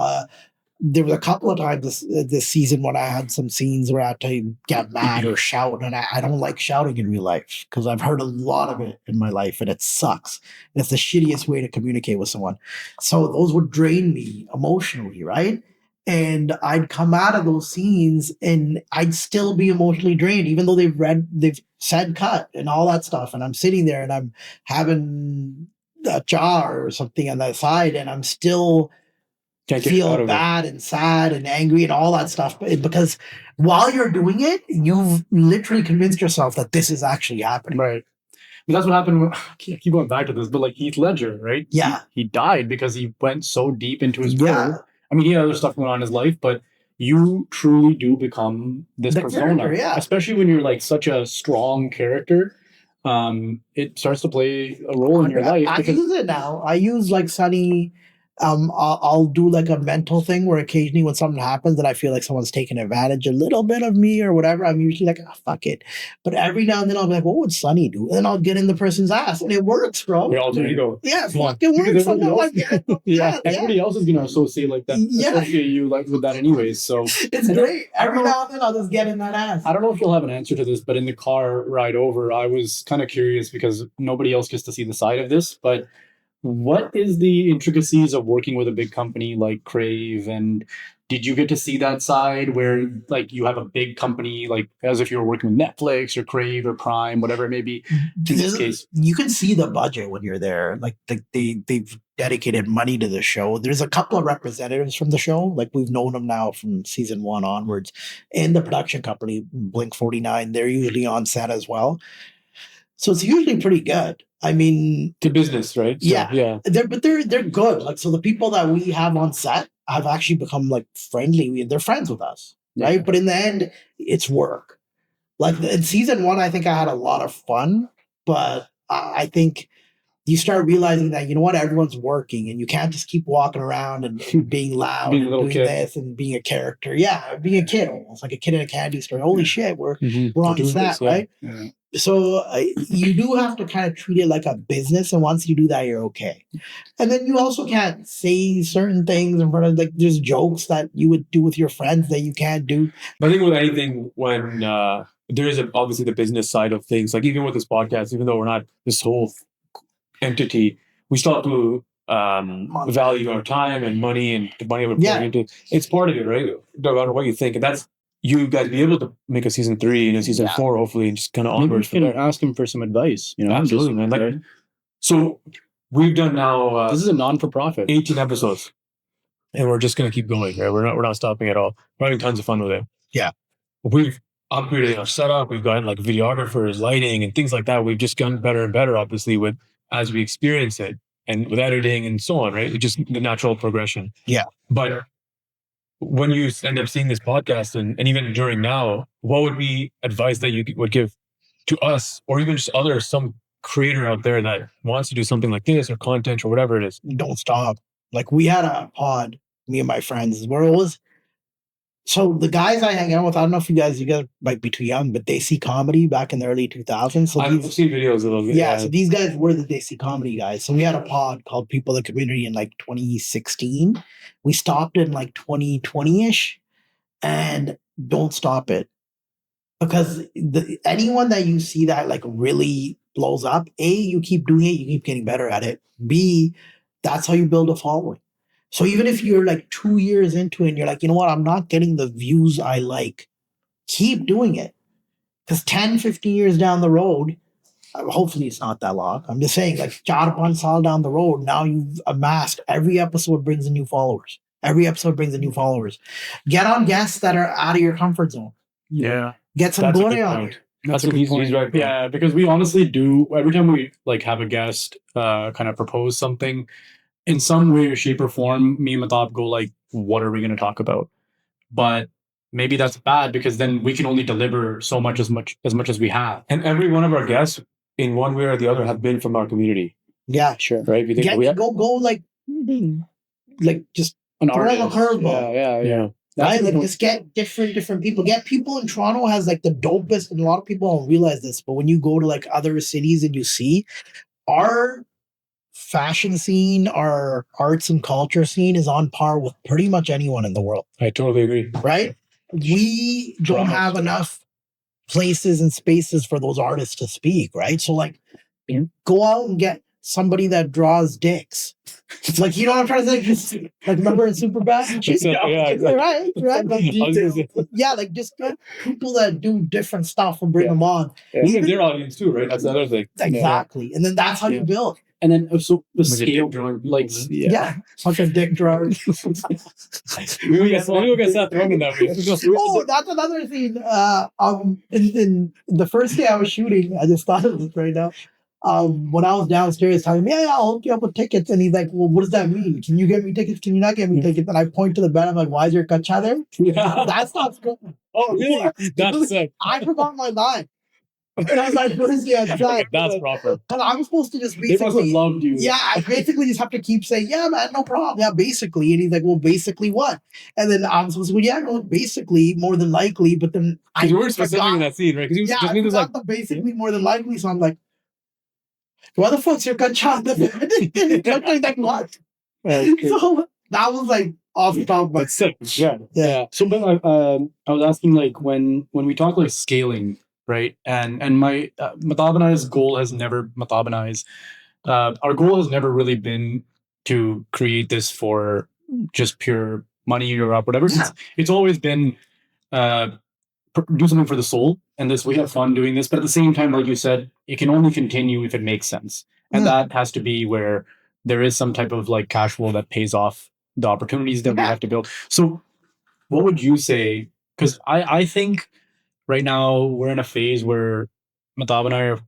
there was a couple of times this season when I had some scenes where I had to get mad or shout. And I don't like shouting in real life because I've heard a lot of it in my life and it sucks. And it's the shittiest way to communicate with someone. So those would drain me emotionally, right? And I'd come out of those scenes and I'd still be emotionally drained, even though they've said cut and all that stuff. And I'm sitting there and I'm having a jar or something on the side and I'm still feel bad and sad and angry and all that stuff. Because while you're doing it, you've literally convinced yourself that this is actually happening. Right. But that's what happened. I keep going back to this, but like Heath Ledger, right? Yeah. He died because he went so deep into his role. Yeah. I mean, he had other stuff going on in his life, but you truly do become this persona. Character, yeah. Especially when you're like such a strong character. It starts to play a role in your life. I use it now. I use like Sunny. I'll do like a mental thing where occasionally when something happens and I feel like someone's taking advantage a little bit of me or whatever, I'm usually like, oh, fuck it. But every now and then I'll be like, what would Sunny do? And then I'll get in the person's ass and it works, bro. Your alter ego. Yeah, fucking works. I'm like, yeah, everybody else is gonna associate like that. Yeah. Associate you like with that anyways. So it's great. Every now and then I'll just get in that ass. I don't know if you'll have an answer to this, but in the car ride over, I was kind of curious because nobody else gets to see the side of this, but what is the intricacies of working with a big company like Crave? And did you get to see that side where like you have a big company, like as if you were working with Netflix or Crave or Prime, whatever it may be? In this case, you can see the budget when you're there. Like they've dedicated money to the show. There's a couple of representatives from the show. Like we've known them now from season 1 onwards. And the production company, Blink 49, they're usually on set as well. So it's usually pretty good. I mean, to business, right? So, yeah. They're good. Like, so the people that we have on set have actually become like friendly. They're friends with us, right? But in the end, it's work. Like in season 1, I think I had a lot of fun, but I think you start realizing that, you know what, everyone's working and you can't just keep walking around and being loud being and a little doing kid. This and being a character. Yeah, being a kid almost, like a kid in a candy store. Holy shit, we're on set, right? Yeah. So you do have to kind of treat it like a business, and once you do that, you're okay. And then you also can't say certain things in front of, like, there's jokes that you would do with your friends that you can't do. But I think with anything, when there is obviously the business side of things, like even with this podcast, even though we're not this whole entity, we still have to value our time and money and the money we're putting into. It's part of it, right? No matter what you think, and that's you guys be able to make a season 3 and a season 4, hopefully, and just kind of onwards. Maybe you can ask him for some advice. You know, absolutely, man. Like, so we've done now. This is a non-for-profit. 18 episodes. and we're just gonna keep going. Right? We're not stopping at all. We're having tons of fun with it. Yeah. We've upgraded our setup. We've gotten like videographers, lighting, and things like that. We've just gotten better and better, obviously, with as we experience it and with editing and so on. Right? It's just the natural progression. Yeah. But when you end up seeing this podcast and even during now, what would be advice that you would give to us or even just others, some creator out there that wants to do something like this or content or whatever it is? Don't stop. Like we had a pod, me and my friends, where it was. So the guys I hang out with, I don't know if you guys might be too young, but they see comedy back in the early 2000s. So I've seen videos a little bit. yeah, so these guys were the They See Comedy guys. So we had a pod called People of the Community in like 2016. We stopped in like 2020-ish, and don't stop it. Because anyone that you see that like really blows up, A, you keep doing it, you keep getting better at it. B, that's how you build a following. So even if you're like 2 years into it and you're like, you know what, I'm not getting the views I like, keep doing it. Because 10, 15 years down the road, hopefully it's not that long. I'm just saying, like 4-5 saal down the road, now you've amassed, every episode brings in new followers. Every episode brings in new followers. Get on guests that are out of your comfort zone. Yeah. Get some glory on it. That's what he's right. Yeah, because we honestly do, every time we like have a guest kind of propose something, in some way, shape, or form, me and Matab go like, what are we going to talk about? But maybe that's bad because then we can only deliver so much as much as we have. And every one of our guests, in one way or the other, have been from our community. Yeah, sure. Right? If you think go like just an throw a artist. curveball. Yeah. Right? Like just get different people. Get people in Toronto has like the dopest, and a lot of people don't realize this, but when you go to like other cities and you see our fashion scene, our arts and culture scene is on par with pretty much anyone in the world. I totally agree. Right? We don't have enough places and spaces for those artists to speak, right? So like go out and get somebody that draws dicks. It's like, you know what I'm trying to say? Just, like remember in Superbad? Yeah, exactly. Right. Yeah, like just get people that do different stuff and bring them on. Yeah. Even their audience too, right? That's the other thing. Exactly. And then that's how you build. And then so the scale, like such a dick drawer. Maybe we'll get Seth Rogen that way. Oh, that's another thing. In the first day I was shooting, I just thought of this right now. When I was downstairs telling me, yeah, I'll hook you up with tickets. And he's like, well, what does that mean? Can you get me tickets? Can you not get me tickets? And I point to the bed. I'm like, why is your kacha there? Yeah. That's not good. Oh, really? That's sick. I forgot my line. And I was like, what is the outside? That's proper. Because I was supposed to just basically... They must have loved you. Yeah, I basically just have to keep saying, yeah, man, no problem. Yeah, basically. And he's like, well, basically what? And then I'm supposed to go, yeah, no, basically, more than likely. But then I you were specific in that scene, right? Because I forgot the basically more than likely. So I'm like, why the fuck's your gun shot? Like, what? So that was like off the top, but sick. Yeah. So, but I was asking, like, when we talk like scaling, right? And my Matab and I's goal has never our goal has never really been to create this for just pure money or whatever. It's always been do something for the soul. And this, we have fun doing this, but at the same time, like you said, it can only continue if it makes sense. And that has to be where there is some type of like cash flow that pays off the opportunities that we have to build. So what would you say? Because I think right now we're in a phase where Matab and I are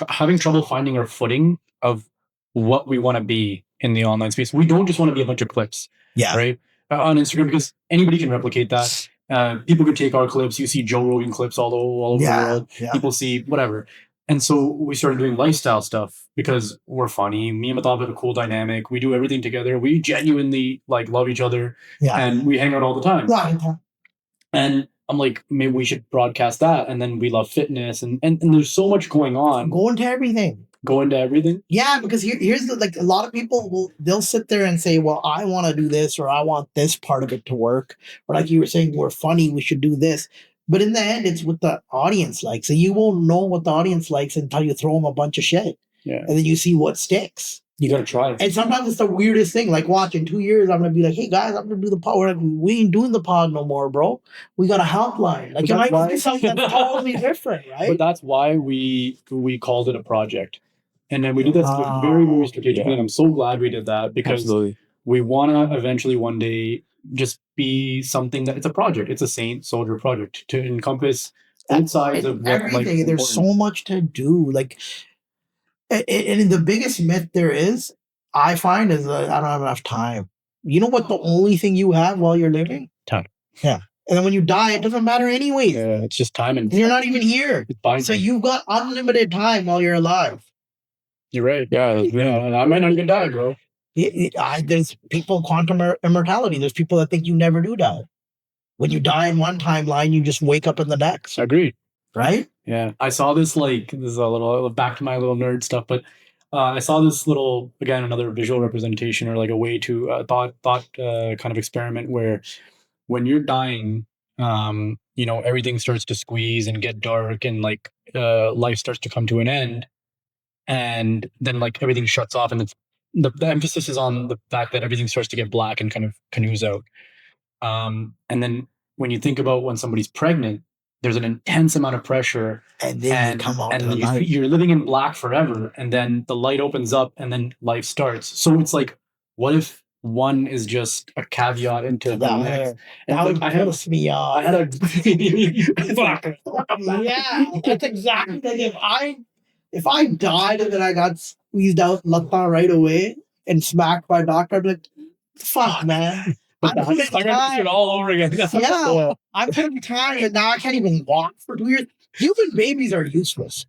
having trouble finding our footing of what we want to be in the online space. We don't just want to be a bunch of clips, right? On Instagram, because anybody can replicate that. People can take our clips. You see Joe Rogan clips all over the world. Yeah. People see whatever. And so we started doing lifestyle stuff because we're funny. Me and Matab have a cool dynamic. We do everything together. We genuinely like love each other. Yeah. And we hang out all the time. Yeah. And I'm like, maybe we should broadcast that. And then we love fitness. And there's so much going on. Go into everything. Yeah, because here's like a lot of people they'll sit there and say, well, I want to do this, or I want this part of it to work, or like you were saying, we're funny, we should do this. But in the end, it's what the audience likes. And you won't know what the audience likes until you throw them a bunch of shit. Yeah. And then you see what sticks. You got to try it. And sometimes it's the weirdest thing. Like, watch, in 2 years, I'm going to be like, hey, guys, I'm going to do the pod. We ain't doing the pod no more, bro. We got a helpline. Like, it might be something that's totally different, right? But that's why we called it a project. And then we did that very, very strategically. And I'm so glad we did that because we want to eventually one day just be something that it's a project. It's a Saint Soldier project to encompass both sides of what life everything. is There's important. so much to do. Like, and the biggest myth there is, I find, is that I don't have enough time. You know what? The only thing you have while you're living? Time. Yeah. And then when you die, it doesn't matter anyways. Yeah, it's just time and You're not even here. it's binding. So you've got unlimited time while you're alive. You're right. Yeah, I might not even die, bro. There's people, quantum immortality. There's people that think you never do die. When you die in one timeline, you just wake up in the next. Agreed. Right? Yeah. I saw this, like, this is a little back to my little nerd stuff, but I saw this little, again, another visual representation or like a way to thought kind of experiment where when you're dying, you know, everything starts to squeeze and get dark and like life starts to come to an end. And then like everything shuts off and it's the emphasis is on the fact that everything starts to get black and kind of canoes out. And then when you think about when somebody's pregnant, there's an intense amount of pressure, And then you come out to the and light. you're living in black forever, and then the light opens up, and then life starts. So it's like, what if one is just a caveat into the next? And That would I had piss me off. I had a fuck. Yeah, that's exactly like if I died and then I got squeezed out lata right away and smacked by a doctor, I'd be like, fuck, man. But I'm putting I'm gonna do it time. all over again. Yeah, I'm putting time and now I can't even walk for 2 years. Human babies are useless.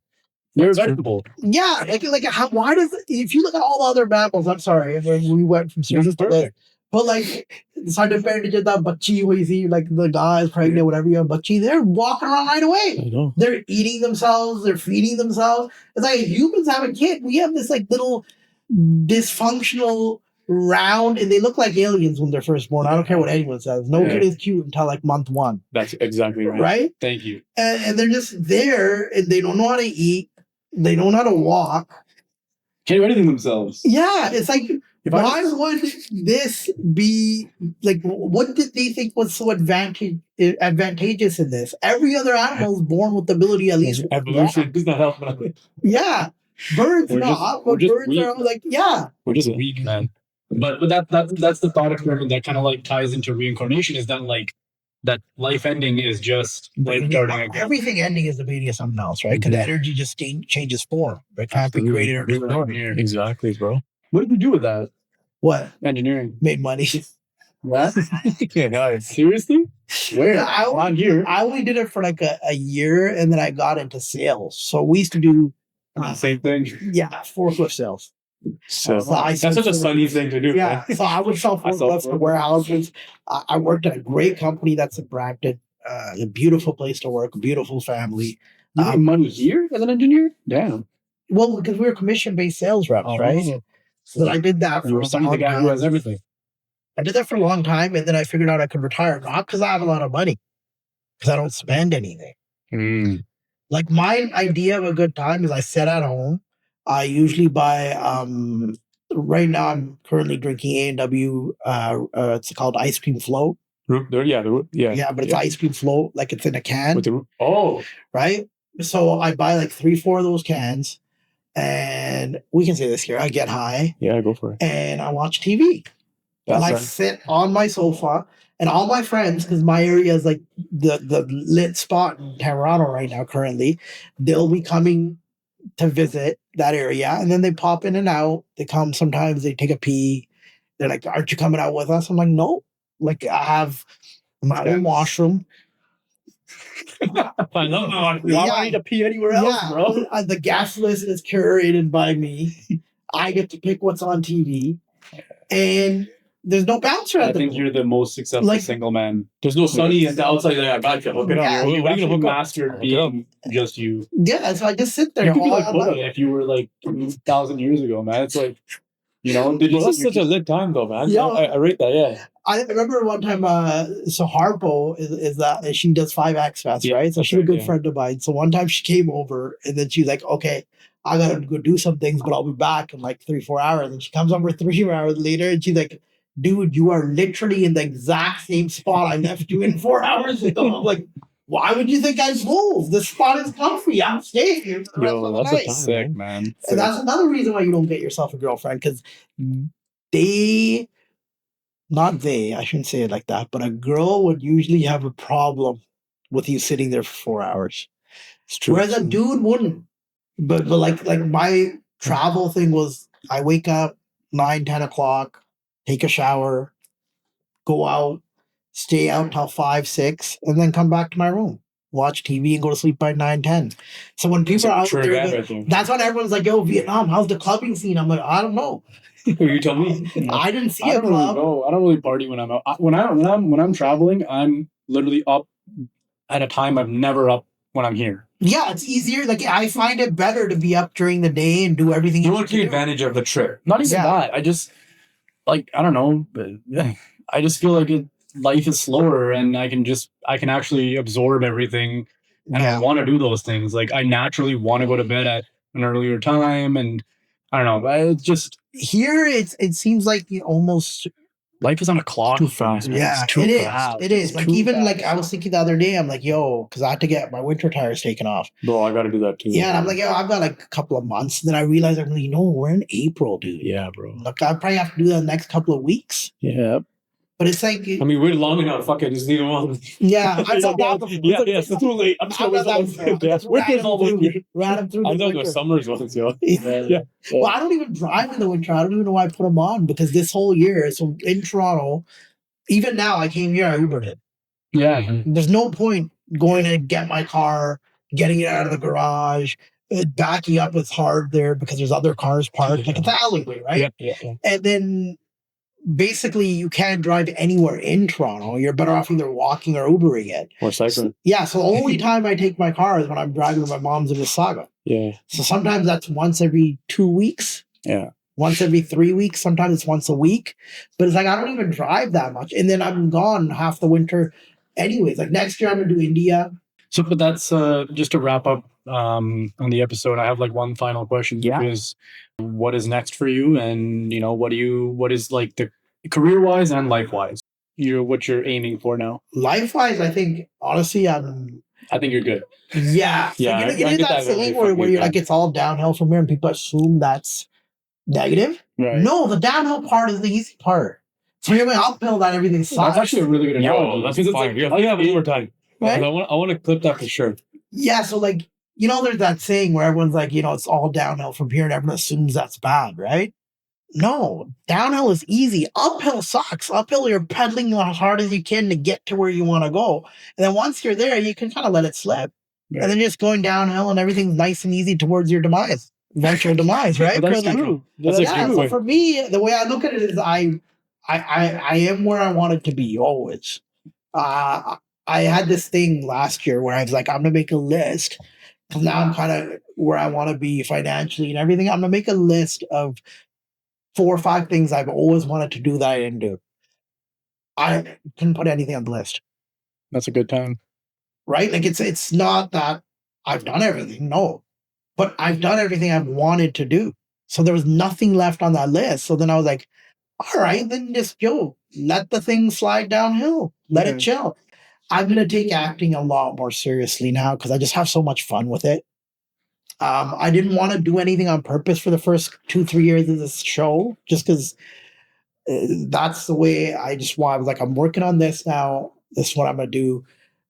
You're a vegetable. Yeah, like how? Why does if you look at all the other mammals? I'm sorry, we went from Yours is serious to this, perfect. but like the side advantage of that bachchi where you see like the guy is pregnant, whatever you have bachchi, they're walking around right away. I know. They're eating themselves, they're feeding themselves. It's like humans have a kid. We have this like little dysfunctional round, and they look like aliens when they're first born. I don't care what anyone says. No Yeah. kid is cute until like month 1, That's exactly right. right? Thank you. And they're just there, and they don't know how to eat. They don't know how to walk. Can't do anything themselves. Yeah, it's like, If I why was- would this be like? What did they think was so advantageous in this? Every other animal is born with the ability at least. Evolution does not help. Yeah, birds We're just- not, we're but just birds weak. are like, yeah, We're just weak, man. But that's the thought experiment that kind of like ties into reincarnation. Is that like that life ending is just life starting again? everything ending is the beauty of something else, right? Because Mhm. energy just changes form. It can't be created or destroyed. Exactly, bro. What did you do with that? What Engineering. made money? What? Yeah, nice. Seriously? Where? Yeah, On here. I only did it for like a year, and then I got into sales. So we used to do Same thing. forklift sales. So So I that's such a sunny thing to do. Yeah, man. so I would sell I saw forklifts for forklifts. warehouses. I worked at a great company that's in Brampton. A beautiful place to work, a beautiful family. You made money here as an engineer? Damn. Well, because we were commission-based sales reps, right? So I did that You for were a studying the long guy who has time. everything. I did that for a long time, and then I figured out I could retire, not because I have a lot of money, because I don't spend anything. Like my idea of a good time is I sit at home. I usually buy right now I'm currently drinking A&W it's called ice cream float. Yeah, But it's ice cream float, like it's in a can. With the, oh, Right? So I buy like 3-4 of those cans, and we can say this here. I get high yeah, go for it. and I watch TV. And I That's sit on my sofa, and all my friends, because my area is like the lit spot in Toronto right now currently, they'll be coming to visit that area, and then they pop in and out. They come sometimes, they take a pee. They're like, "Aren't you coming out with us?" I'm like, "No." Like I have my own washroom. I love my Yeah. I don't need to pee anywhere else, bro. The guest list is curated by me. I get to pick what's on TV, and there's no bouncer I at the think you're the most successful Like- single man. There's no sunny at the outside there. I got you. Hook it up. Yeah, What are you gonna hook up. master being just you? Yeah, so I just sit there. You could be all like Buddha if you were like 1,000 years ago, man. It's like, you know, that's such a lit time though, man. Yeah. I rate that, yeah. I remember one time, so Harpo is that she does 5X Fest, Yeah, right? So that's she's a right, good yeah. friend of mine. So one time she came over, and then she's like, "Okay, I gotta go do some things, but I'll be back in like 3-4 hours." And she comes over 3 hours later, and she's like, "Dude, you are literally in the exact same spot I left you in 4 hours ago." I'm like, "Why would you think I moved? This spot is comfy. I'm staying here for the rest of the night." sick, man. And that's another reason why you don't get yourself a girlfriend, because they not they, I shouldn't say it like that, but a girl would usually have a problem with you sitting there for 4 hours. It's true. Whereas a dude wouldn't. But like my travel thing was I wake up 9, 10 o'clock, take a shower, go out, stay out till 5, 6, and then come back to my room, watch TV and go to sleep by 9, 10. So when people are out there, that's when everyone's like, yo, Vietnam, how's the clubbing scene? I'm like, I don't know. You tell me. I didn't see I a don't really club. know. I don't really party when I'm out. When I'm traveling, I'm literally up at a time I'm never up when I'm here. Yeah, it's easier. Like I find it better to be up during the day and do everything. You want to take advantage of the trip. Not even that. I just like I don't know, but I just feel like life is slower, and I can actually absorb everything, and I want to do those things. Like I naturally want to go to bed at an earlier time, and I don't know. It's just here. It seems like you almost. Life is on a clock. Too fast. Man. Yeah, it is. It is. Like even like I was thinking the other day, I'm like, yo, because I had to get my winter tires taken off. Bro, I got to do that too. Yeah, and I'm like, yo, I've got like a couple of months. Then I realized, I'm like, you know, we're in April, dude. Yeah, bro. Look, I probably have to do that the next couple of weeks. Yeah. But it's like, I mean, we're long enough. Fuck it, just need one. Yeah, it's too late. I'm just going ran through. I know the summers ones, yo. Yeah. Well, I don't even drive in the winter. I don't even know why I put them on because this whole year, so in Toronto, even now, I came here, I Ubered it. Yeah. There's no point going to get my car, getting it out of the garage, backing up is hard there because there's other cars parked. Like it's an alleyway, right? Yeah. And then basically you can't drive anywhere in Toronto. You're better off either walking or Ubering it. Or cycling. So the only time I take my car is when I'm driving with my mom's in Mississauga. Yeah. So sometimes that's once every 2 weeks. Yeah. Once every 3 weeks. Sometimes it's once a week. But it's like I don't even drive that much. And then I'm gone half the winter anyways. Like next year I'm going to do India. So, but that's just to wrap up on the episode. I have like one final question. Yeah. Is what is next for you, and what is like the career wise and life wise? What you're aiming for now? Life wise, I think honestly, I think you're good. Yeah. Yeah. It is that thing where you're like it's all downhill from here, and people assume that's negative. Right. No, the downhill part is the easy part. So you're going uphill that everything sucks. That's actually a really good analogy. Yo, that's fine. Like, I have one more time. Right? I want to clip that for sure. Yeah, so like, there's that saying where everyone's like, it's all downhill from here and everyone assumes that's bad, right? No, downhill is easy. Uphill sucks. Uphill, you're pedaling as hard as you can to get to where you want to go. And then once you're there, you can kind of let it slip. Right. And then just going downhill and everything's nice and easy towards your demise. Eventual demise, right? That's true. So for me, the way I look at it is I am where I wanted to be always. I had this thing last year where I was like, I'm going to make a list. Because now I'm kind of where I want to be financially and everything. I'm going to make a list of 4 or 5 things I've always wanted to do that I didn't do. I couldn't put anything on the list. That's a good time. Right? Like it's not that I've done everything. No. But I've done everything I've wanted to do. So there was nothing left on that list. So then I was like, all right, then just let the thing slide downhill. Let it chill. I'm going to take acting a lot more seriously now because I just have so much fun with it. I didn't want to do anything on purpose for the first 2-3 years of this show, just because that's the way I was like, I'm working on this now. This is what I'm going to do.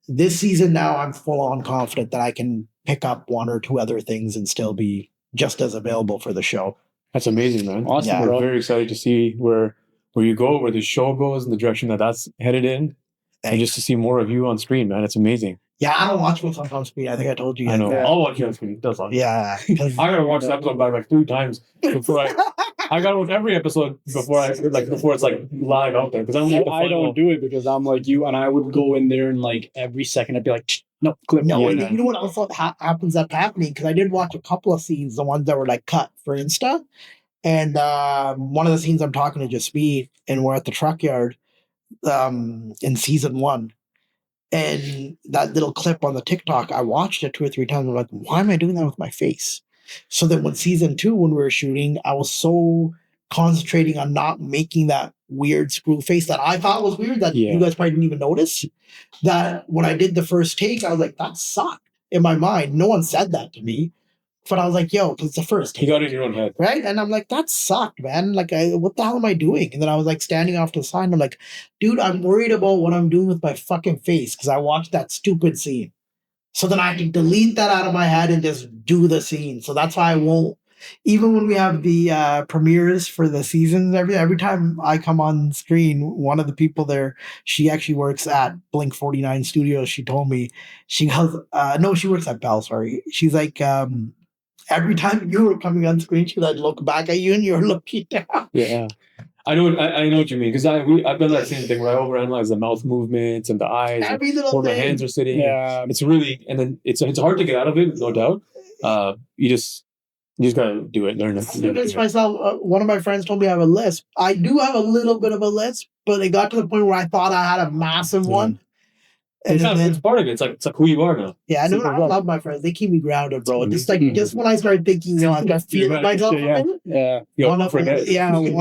This season now, I'm full on confident that I can pick up 1 or 2 other things and still be just as available for the show. That's amazing, man. Awesome. Yeah. We're very excited to see where you go, where the show goes, and the direction that's headed in. And just to see more of you on screen, man. It's amazing. Yeah, I don't watch myself on screen. I think I told you. I know. Yeah. I'll watch you on screen. That's all. Yeah. I gotta watch the episode back like 3 times before I gotta watch every episode before it's like live out there. Because I don't do it because I'm like you, and I would go in there and like every second I'd be like, no, clip. No, Yeah. you know what also happens up happening? Because I did watch a couple of scenes, the ones that were like cut for Insta. And one of the scenes I'm talking to Jasmeet, and we're at the truck yard in season 1. And that little clip on the TikTok, I watched it 2 or 3 times. I'm like, why am I doing that with my face? So then when season 2, when we were shooting, I was so concentrating on not making that weird screw face that I thought was weird that you guys probably didn't even notice. That when I did the first take, I was like, that sucked in my mind. No one said that to me. But I was like, yo, it's the first You take. got it in your own head. Right? And I'm like, that sucked, man. Like, what the hell am I doing? And then I was like standing off to the side. And I'm like, dude, I'm worried about what I'm doing with my fucking face because I watched that stupid scene. So then I have to delete that out of my head and just do the scene. So that's why I won't. Even when we have the premieres for the seasons, every time I come on screen, one of the people there, she actually works at Blink 49 Studios. She told me, she goes, no, she works at Bell. Sorry, she's like, every time you were coming on screen, she would look back at you and you're looking down. Yeah. I know what you mean because I've done that same thing where I overanalyze the mouth movements and the eyes, Every and little where my thing. hands are sitting. Yeah. It's really, and then it's hard to get out of it, no doubt. You just gotta do it. Learn it. It's myself. One of my friends told me I have a lisp. I do have a little bit of a lisp, but it got to the point where I thought I had a massive one. And Yeah, then, it's part of it. It's like who you are now. yeah, I know. I love my friends. They keep me grounded, bro. Just when I start thinking, I got feeling myself. Yeah. One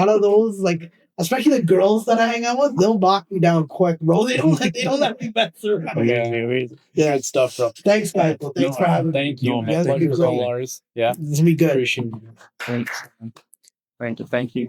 of those, like, especially the girls that I hang out with, they'll knock me down quick, bro. They don't let me mess around. Yeah, good stuff, bro. Thanks, guys. Well, thanks for having me. Thank you, No, man. man. Pleasure's all ours. Yeah. This will be good. Appreciate it. Thanks. Thank you.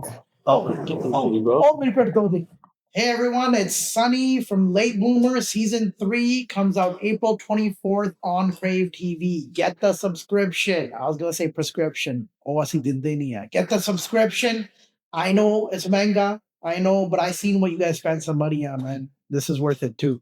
Hey everyone, it's Sunny from Late Bloomer. Season 3 comes out April 24th on Crave TV. Get the subscription. I was going to say prescription. Oh, I see Dindinia. Get the subscription. I know it's manga. I know, but I seen what you guys spent some money on, man. This is worth it too.